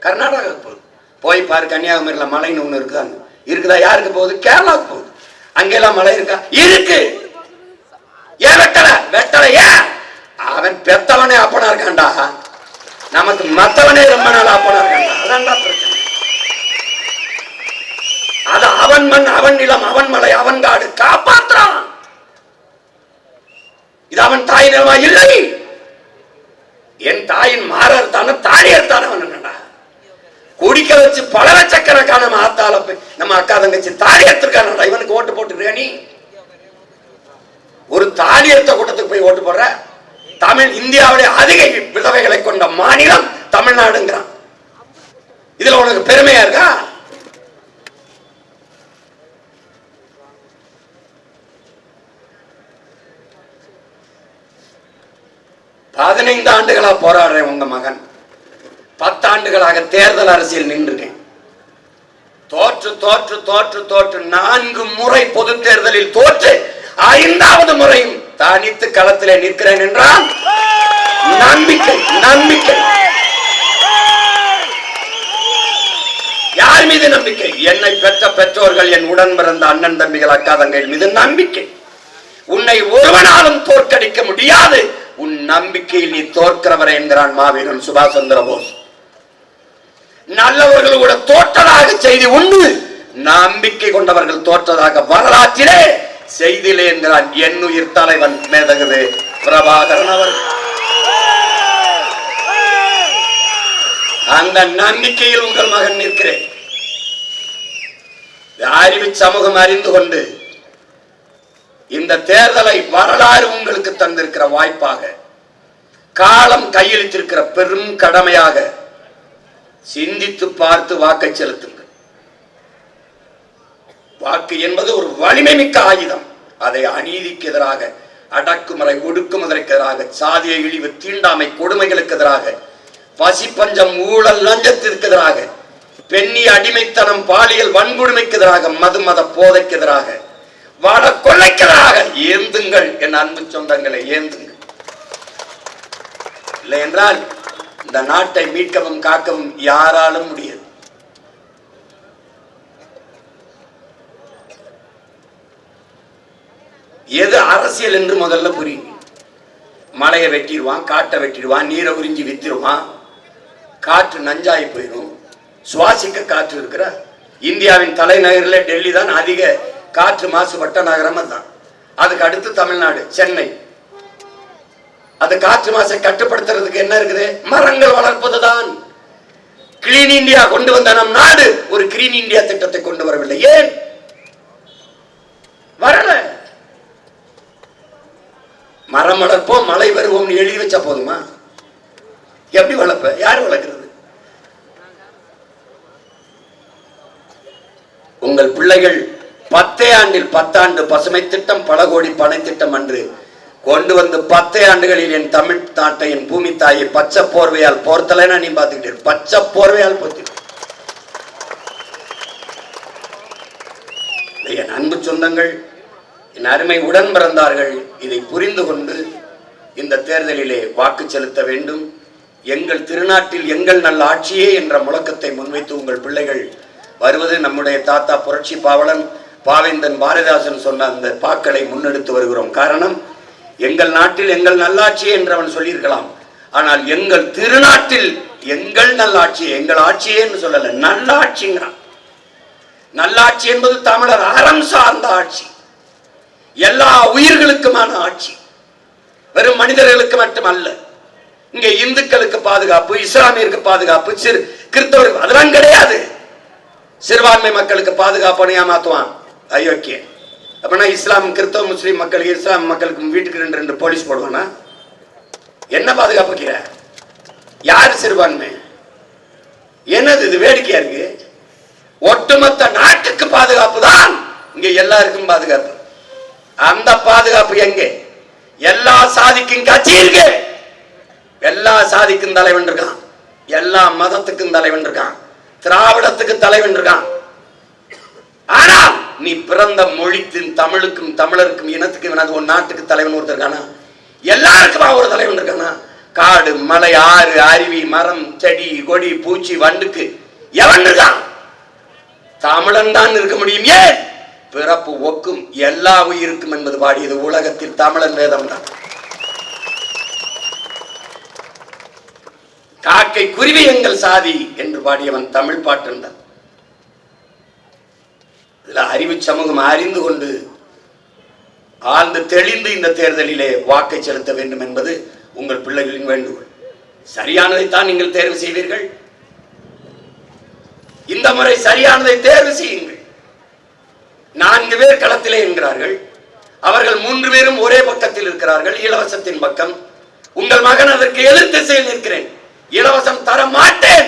கர்நாடகாவுக்கு போகுது. போய் பாரு, கன்னியாகுமரியில மலைன்னு ஒண்ணு இருக்காங்க. இருக்குதா? யாருக்கு போகுது? கேரளாவுக்கு போகுது. அங்கெல்லாம் மழை இருக்கா? இருக்கு. ஏன் வெட்டல? வெட்டல ஏன்? அவன் பெத்தவனே அப்பனா இருக்கான்டா, நமக்கு மத்தவனே ரொம்ப நாள் அப்பனா இருக்கான்டா. அதான்டா பிரச்சனை. அது அவன் மண், அவன் நிலம், அவன் மலை, அவன் காடு காப்பாற்றான். இது அவன் தாய் நிலமா? இல்லை. என் தாயின் மாறர் தானே, தாலியர் தானே அவன்டா. குடிக்க வச்சு பல லட்சக்கணக்கான ஆத்தால நம்ம அக்கா தங்கச்சி தாலியத்திற்கான இவனுக்கு ஓட்டு போட்டு நீ ஒரு தாலியத்த கூட்டத்துக்கு போய் ஓட்டு போடுற? தமிழ் இந்தியாவுடைய அதிக விதவைகளை கொண்ட மாநிலம் தமிழ்நாடுங்கிறான். இதுல உனக்கு பெருமையா இருக்கா? பதினைந்து ஆண்டுகளா போராடுறேன் உங்க மகன். 10 ஆண்டுகளாக தேர்தல் அரசியல் நின்றுட்டேன். தோற்று தோற்று தோற்று தோற்று 4 முறை பொது தேர்தலில் தோற்று 5வது முறையும் தனித்து களத்திலே நிற்கிறேன் என்றால் நம்பிக்கை. நம்பிக்கை யார் மீது நம்பிக்கை? என்னை பெற்ற பெற்றோர்கள், என் உடன் பிறந்த அண்ணன் தம்பிகள், அக்கா தங்கைகள் மீது நம்பிக்கை. உன்னை ஒருவனாலும் தோற்கடிக்க முடியாது, உன் நம்பிக்கையில் நீ தோற்கிறவர் என்கிறான் மாவீரன் சுபாஷ் சந்திர போஸ். நல்லவர்கள் கூட தோற்றதாக செய்தி உண்டு, நம்பிக்கை கொண்டவர்கள் தோற்றதாக வரலாற்றிலே செய்திலே என்கிறான் என்னுயிர் தலைவன் மேதகவே பிரபாகரன் அவர்கள். அந்த நம்பிக்கையில் உங்கள் மகன் நிற்கிறேன். அறிவு சமூகம் அறிந்து கொண்டு இந்த தேர்தலை வரலாறு உங்களுக்கு தந்திருக்கிற வாய்ப்பாக, காலம் கையளித்திருக்கிற பெரும் கடமையாக சிந்தித்து பார்த்து வாக்கை செலுத்துங்கள். வாக்கு என்பது ஒரு வலிமை மிக்க ஆயுதம். அதை அநீதிக்கு எதிராக, அடக்குமுறை ஒடுக்குமுறைக்கு எதிராக, சாதிய இழிவு தீண்டாமை கொடுமைகளுக்கு எதிராக, பசி பஞ்சம் ஊழல் லஞ்சத்திற்கு எதிராக, பெண்ணிய அடிமைத்தனம் பாலியல் வன்கொடுமைக்கு எதிராக, மது மத போதைக்கு எதிராக, வட கொள்ளைக்கு எதிராக ஏந்துங்கள் என் அன்பு சொந்தங்களை, ஏந்துங்கள். இல்லை என்றால் இந்த நாட்டை மீட்கவும் காக்கவும் யாராலும் முடியாது. எது அரசியல் என்று முதல்ல புரியும். மலையை வெட்டிடுவான், காட்டை வெட்டிடுவான், நீரை உறிஞ்சி வித்திருவான், காற்று நஞ்சாய் போயிடும். சுவாசிக்க காற்று இருக்கிற இந்தியாவின் தலைநகரில் டெல்லி தான் அதிக காற்று மாசுபட்ட நகரம். தான் அதுக்கு அடுத்து தமிழ்நாடு, சென்னை அந்த காற்று மாசை கட்டுப்படுத்துறதுக்கு என்ன இருக்குது? மரங்கள் வளர்ப்பதுதான். கிளீன் இந்தியா கொண்டு வந்த நம் நாடு ஒரு கிரீன் இந்தியா திட்டத்தை கொண்டு வரவில்லை. ஏன் வரல? மரம் வளர்ப்போம் மழை வருவோம் எழுதி வச்சா போதுமா? எப்படி வளர்ப்ப? யாரு வளர்க்கிறது? உங்கள் பிள்ளைகள் 10 ஆண்டில் 10 ஆண்டு பசுமை திட்டம், பல கோடி பனை திட்டம் என்று கொண்டு வந்து 10 ஆண்டுகளில் என் தமிழ் நாட்டை, என் பூமி தாயை பச்சை போர்வையால் போர்த்தலைன்னா நீ பார்த்துக்கிட்டு பச்சை போர்வையால் போர்த்தி. என் அன்பு சொந்தங்கள், என் அருமை உடன் பிறந்தார்கள், இதை புரிந்து கொண்டு இந்த தேர்தலிலே வாக்கு செலுத்த வேண்டும். எங்கள் திருநாட்டில் எங்கள் நல்ல ஆட்சியே என்ற முழக்கத்தை முன்வைத்து உங்கள் பிள்ளைகள் வருவது நம்முடைய தாத்தா புரட்சி பாவலன் பாவேந்தன் பாரதிதாசன் சொன்ன அந்த பாக்களை முன்னெடுத்து வருகிறோம். காரணம், எங்கள் நாட்டில் எங்கள் நல்லாட்சி என்றவன் சொல்லியிருக்கலாம். ஆனால் எங்கள் திருநாட்டில் எங்கள் நல்லாட்சி, எங்கள் ஆட்சியே என்று சொல்லல, நல்லாட்சிங்கிறான். நல்லாட்சி என்பது தமிழர் அறம் சார்ந்த ஆட்சி, எல்லா உயிர்களுக்குமான ஆட்சி, வெறும் மனிதர்களுக்கு மட்டுமல்ல. இங்கே இந்துக்களுக்கு பாதுகாப்பு, இஸ்லாமியருக்கு பாதுகாப்பு, கிறிஸ்தவருக்கு அதெல்லாம் கிடையாது. சிறுபான்மை மக்களுக்கு பாதுகாப்பு ஏமாத்துவான் அயோக்கிய. அப்படின்னா இஸ்லாம் கிறிஸ்தவ முஸ்லீம் மக்களுக்கு, இஸ்லாம் மக்களுக்கு வீட்டுக்கு 2 போலீஸ் போடுவானா? என்ன பாதுகாப்புக்கிற? யார் சிறுபான்மை? என்னது இது? வேடிக்கையா இருக்கு. ஒட்டுமொத்த நாட்டுக்கு பாதுகாப்பு தான். இங்க எல்லாருக்கும் பாதுகாப்பு. அந்த பாதுகாப்பு எங்கே? எல்லா சாதிக்கும் கட்சி இருக்கு, எல்லா சாதிக்கும் தலைவன் இருக்கான், எல்லா மதத்துக்கும் தலைவன் இருக்கான், திராவிடத்துக்கு தலைவன் இருக்கான். ஆனா நீ பிறந்த மொழிக்கும் தமிழுக்கும் தமிழருக்கும் இனத்துக்கும் ஒரு நாட்டுக்கு தலைவன் ஒருத்தர் இருக்கானா? எல்லாருக்கும் ஒரு தலைவன் இருக்கானா? காடு மலை ஆறு அருவி மரம் செடி கொடி பூச்சி வண்டுக்கு எவன் இருக்கான்? தமிழன் தான் இருக்க முடியும். ஏன்? பிறப்பு ஒக்கும் எல்லா உயிருக்கும் என்பது பாடியது உலகத்தில் தமிழன் வேதம் தான். காக்கை குருவி எங்கள் சாதி என்று பாடியவன் தமிழ் பாட்டன் தான். அறிவு சமூகம் அறிந்து கொண்டு ஆழ்ந்து தெளிந்து இந்த தேர்தலிலே வாக்கை செலுத்த வேண்டும் என்பது உங்கள் பிள்ளைகளின் வேண்டுகோள். சரியானதைத்தான் நீங்கள் தேர்வு செய்வீர்கள். இந்த முறை சரியானதை தேர்வு செய்யுங்கள். 4 பேர் களத்திலே என்கிறார்கள், அவர்கள் 3 பேரும் ஒரே பக்கத்தில் இருக்கிறார்கள், இலவசத்தின் பக்கம். உங்கள் மகன் அதற்கு எதிர் திசையில் நிற்கிறேன். இலவசம் தர மாட்டேன்,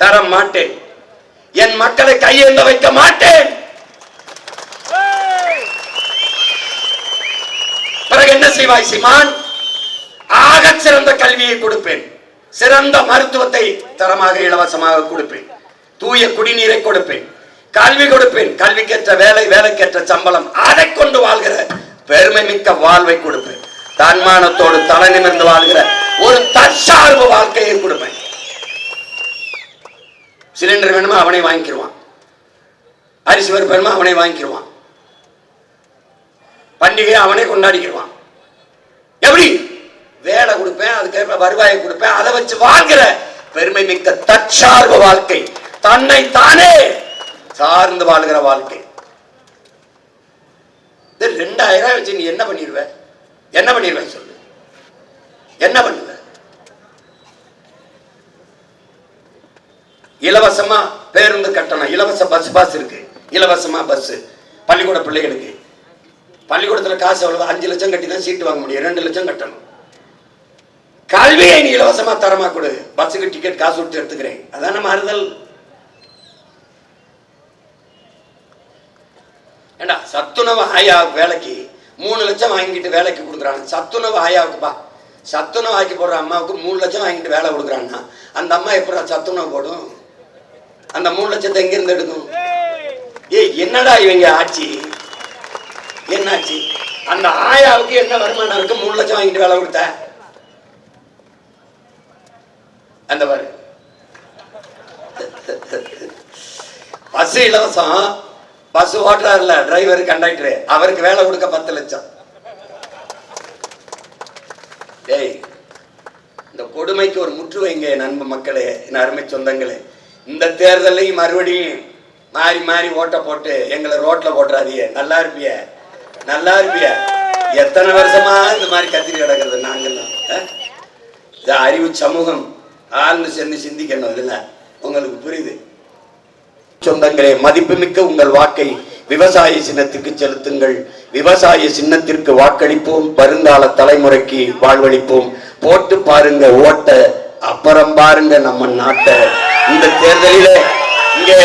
தர மாட்டேன், என் மக்களை கையேந்த வைக்க மாட்டேன். பிறகு என்ன செய்வாய் சீமான்? ஆக சிறந்த கல்வியை கொடுப்பேன், சிறந்த மருத்துவத்தை தரமாக இலவசமாக கொடுப்பேன், தூய குடிநீரை கொடுப்பேன், கல்வி கொடுப்பேன், கல்விக்கேற்ற வேலை, வேலைக்கேற்ற சம்பளம், அதை கொண்டு வாழ்கிற பெருமை மிக்க வாழ்வை கொடுப்பேன், தன்மானத்தோடு தலை நிமிர்ந்து வாழ்கிற ஒரு தற்சார்பு வாழ்க்கையை கொடுப்பேன். சிலிண்டர் வேணுமா அவனை வாங்கிடுவான், அரிசி பருப்பு வேணுமா அவனை வாங்கிடுவான், பண்டிகையை அவனே கொண்டாடிக்கிடுவான். எப்படி? வேலை கொடுப்பேன், அதுக்கேற்ப வருவாயை கொடுப்பேன், அதை வச்சு வாழ்கிற பெருமை மிக்க தற்சார்பு வாழ்க்கை, தன்னை தானே சார்ந்து வாழ்கிற வாழ்க்கை. 2000 வச்சு நீ என்ன பண்ணிடுவ? என்ன பண்ணிடுவேன் சொல்லு, என்ன பண்ணுவ? இலவசமா பேருந்து கட்டணம், இலவச பஸ் இருக்கு, இலவசமா பஸ் பள்ளிக்கூட பிள்ளைகளுக்கு. பள்ளிக்கூடத்துல காசு எவ்வளவு? 5 லட்சம் கட்டி தான் சீட்டு வாங்க முடியும், 2 லட்சம் கட்டணும். கல்வியை நீ இலவசமா தரமா கொடு, பஸ்ஸுக்கு டிக்கெட் காசு கொடுத்து எடுத்துக்கிறேன், அதான மாறுதல். ஏண்டா சத்துணவு ஆயா வேலைக்கு 3 லட்சம் வாங்கிட்டு வேலைக்கு கொடுக்குறாங்க. சத்துணவு ஆயாவுக்குப்பா, சத்துணவு ஆக்கி போடுற அம்மாவுக்கு 3 லட்சம் வாங்கிட்டு வேலை கொடுக்குறான்னா அந்த அம்மா எப்படி சத்துணவு போடும்? அந்த 3 லட்சத்தை எங்கிருந்து எடுக்கும்? என்னடா இவங்க ஆட்சி, என்னாச்சு? அந்த ஆயாவுக்கு என்ன வருமானம் இருக்கு? 3 லட்சம் வாங்கிட்டு வேலை கொடுத்த அந்த பாரு. பஸ் இலவசம், பஸ் ஓட்டுறாருல டிரைவர் கண்டக்டர், அவருக்கு வேலை கொடுக்க 10 லட்சம். டேய், இந்த கொடுமைக்கு ஒரு முற்று வைங்க நண்பு மக்களே, என் அருமை சொந்தங்களே. இந்த தேர்தலையும் மறுபடியும் மாறி மாறி ஓட்ட போட்டு எங்களை ரோட்ல போட்டுறாதீங்க. நல்லா இருப்பிய, நல்லா இருப்பிய. எத்தனை வருஷமா இந்த மாதிரி கத்திரி கிடக்கிறது நாங்கெல்லாம். அறிவு சமூகம் ஆழ்ந்து சென்று சிந்திக்கணும். இல்ல உங்களுக்கு புரியுது? சொந்தங்களே, மதிப்புமிக்க உங்கள் வாக்கை விவசாய சின்னத்திற்கு செலுத்துங்கள். விவசாய சின்னத்திற்கு வாக்களிப்போம். வருங்கால தலைமுறைக்கு வாழ்வளிப்போம். போட்டு பாருங்க ஓட்ட, அப்புறம் பாருங்க நம்ம நாட்டை. இந்த தேர்தலில் இங்கே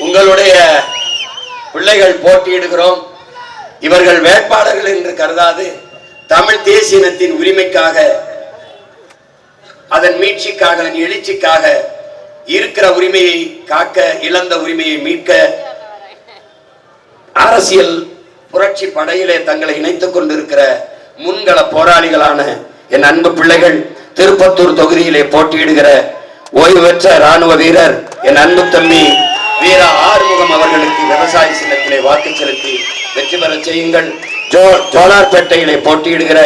உங்களுடைய பிள்ளைகள் போட்டியிடுகிறோம். இவர்கள் வேட்பாளர்கள் என்று கருதாது தமிழ் தேசியத்தின் உரிமைக்காக, அதன் மீட்சிக்காக, அதன் எழுச்சிக்காக, இருக்கிற உரிமையை காக்க, இழந்த உரிமையை மீட்க அரசியல் புரட்சி படையிலே தங்களை இணைத்துக் கொண்டிருக்கிற முன்கள போராளிகளான என் அன்பு பிள்ளைகள், திருப்பத்தூர் தொகுதியிலே போட்டியிடுகிற ஓய்வு பெற்ற ராணுவ வீரர் என் அன்பு தம்பி வீர ஆறுமுகம் அவர்களுக்கு விவசாய சின்னத்திலே வாக்கு செலுத்தி வெற்றி பெற செய்யுங்கள். ஜோலார்பேட்டையிலே போட்டியிடுகிற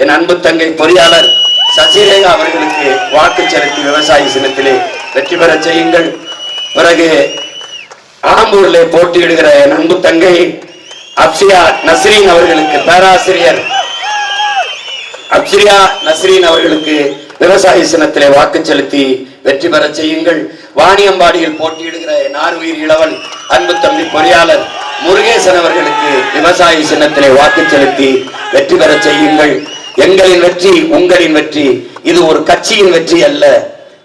என் அன்பு தங்கை பொறியாளர் சசிரேகா அவர்களுக்கு வாக்கு செலுத்தி விவசாய சின்னத்திலே வெற்றி பெற செய்யுங்கள். பிறகு ஆம்பூரிலே போட்டியிடுகிற என் அன்பு தங்கை அப்சியா நஸ்ரீன் அவர்களுக்கு, பேராசிரியர் அப்சியா நஸ்ரீன் அவர்களுக்கு விவசாய சின்னத்திலே வாக்கு செலுத்தி வெற்றி பெற செய்யுங்கள். வாணியம்பாடியில் போட்டியிடுகிற என் ஆறுயிர் இளவல் அன்பு தம்பி பொறியாளர் முருகேசன் அவர்களுக்கு விவசாய சின்னத்திலே வாக்கு செலுத்தி வெற்றி பெற செய்யுங்கள். எங்களின் வெற்றி உங்களின் வெற்றி. இது ஒரு கட்சியின் வெற்றி அல்ல,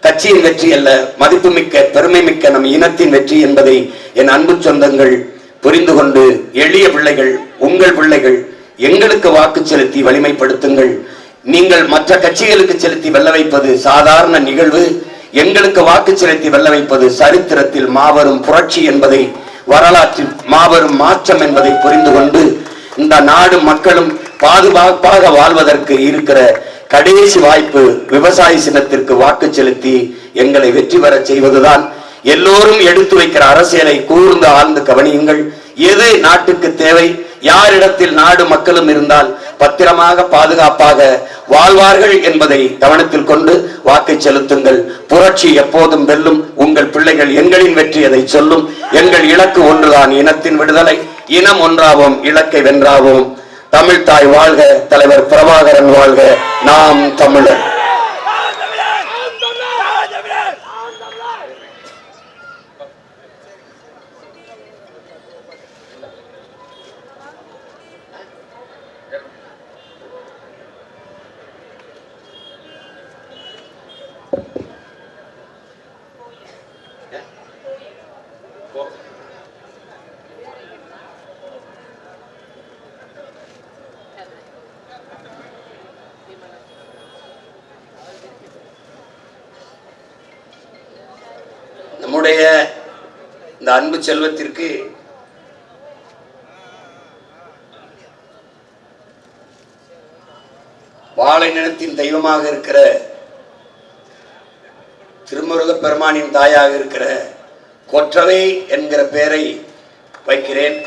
கட்சியின் வெற்றி அல்ல, மதிப்புமிக்க பெருமை மிக்க நம் இனத்தின் வெற்றி என்பதை என் அன்பு சொந்தங்கள் புரிந்து கொண்டு, எளிய பிள்ளைகள், உங்கள் பிள்ளைகள், எங்களுக்கு வாக்கு செலுத்தி வலிமைப்படுத்துங்கள். நீங்கள் மற்ற கட்சிகளுக்கு செலுத்தி வெல்ல வைப்பது சாதாரண நிகழ்வு. எங்களுக்கு வாக்கு செலுத்தி வெல்ல வைப்பது சரித்திரத்தில் மாபெரும் புரட்சி என்பதை, வரலாற்றில் மாபெரும் மாற்றம் என்பதை புரிந்து கொண்டு, இந்த நாடு மக்களும் பாதுகாப்பாக வாழ்வதற்கு இருக்கிற கடைசி வாய்ப்பு விவசாய சின்னத்திற்கு வாக்கு செலுத்தி எங்களை வெற்றி பெற செய்வதுதான். எல்லோரும் எடுத்து வைக்கிற அரசியலை கூர்ந்து ஆழ்ந்து கவனியுங்கள். எது நாட்டுக்கு தேவை, யாரிடத்தில் நாடு மக்களும் இருந்தால் பத்திரமாக பாதுகாப்பாக வாழ்வார்கள் என்பதை கவனத்தில் கொண்டு வாக்கை செலுத்துங்கள். புரட்சி எப்போதும் வெல்லும். உங்கள் பிள்ளைகள் எங்களின் வெற்றி அதை சொல்லும். எங்கள் இலக்கு ஒன்றுதான், இனத்தின் விடுதலை. இனம் ஒன்றாவோம், இலக்கை வென்றாவோம். தமிழ் தாய் வாழ்க, தலைவர் பிரபாகரன் வாழ்க, நாம் தமிழர். நம்முடைய இந்த அன்பு செல்வத்திற்கு வாழை நிலத்தின் தெய்வமாக இருக்கிற திருமுருக பெருமானின் தாயாக இருக்கிற கொற்றவை என்கிற பெயரை வைக்கிறேன்.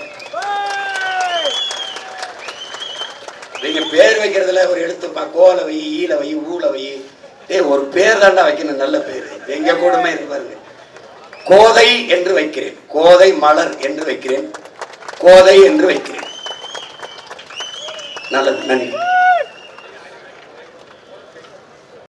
நீங்க பேர் வைக்கிறதுல ஒரு எழுத்து கோல வை, ஈல வை, ஊல வை, ஒரு பேர் தாண்டா வைக்கணும், நல்ல பேர். எங்க கூடமே இருக்கு பாருங்க. கோதை என்று வைக்கிறேன், கோதை மலர் என்று வைக்கிறேன், கோதை என்று வைக்கிறேன். நல்லது, நன்றி.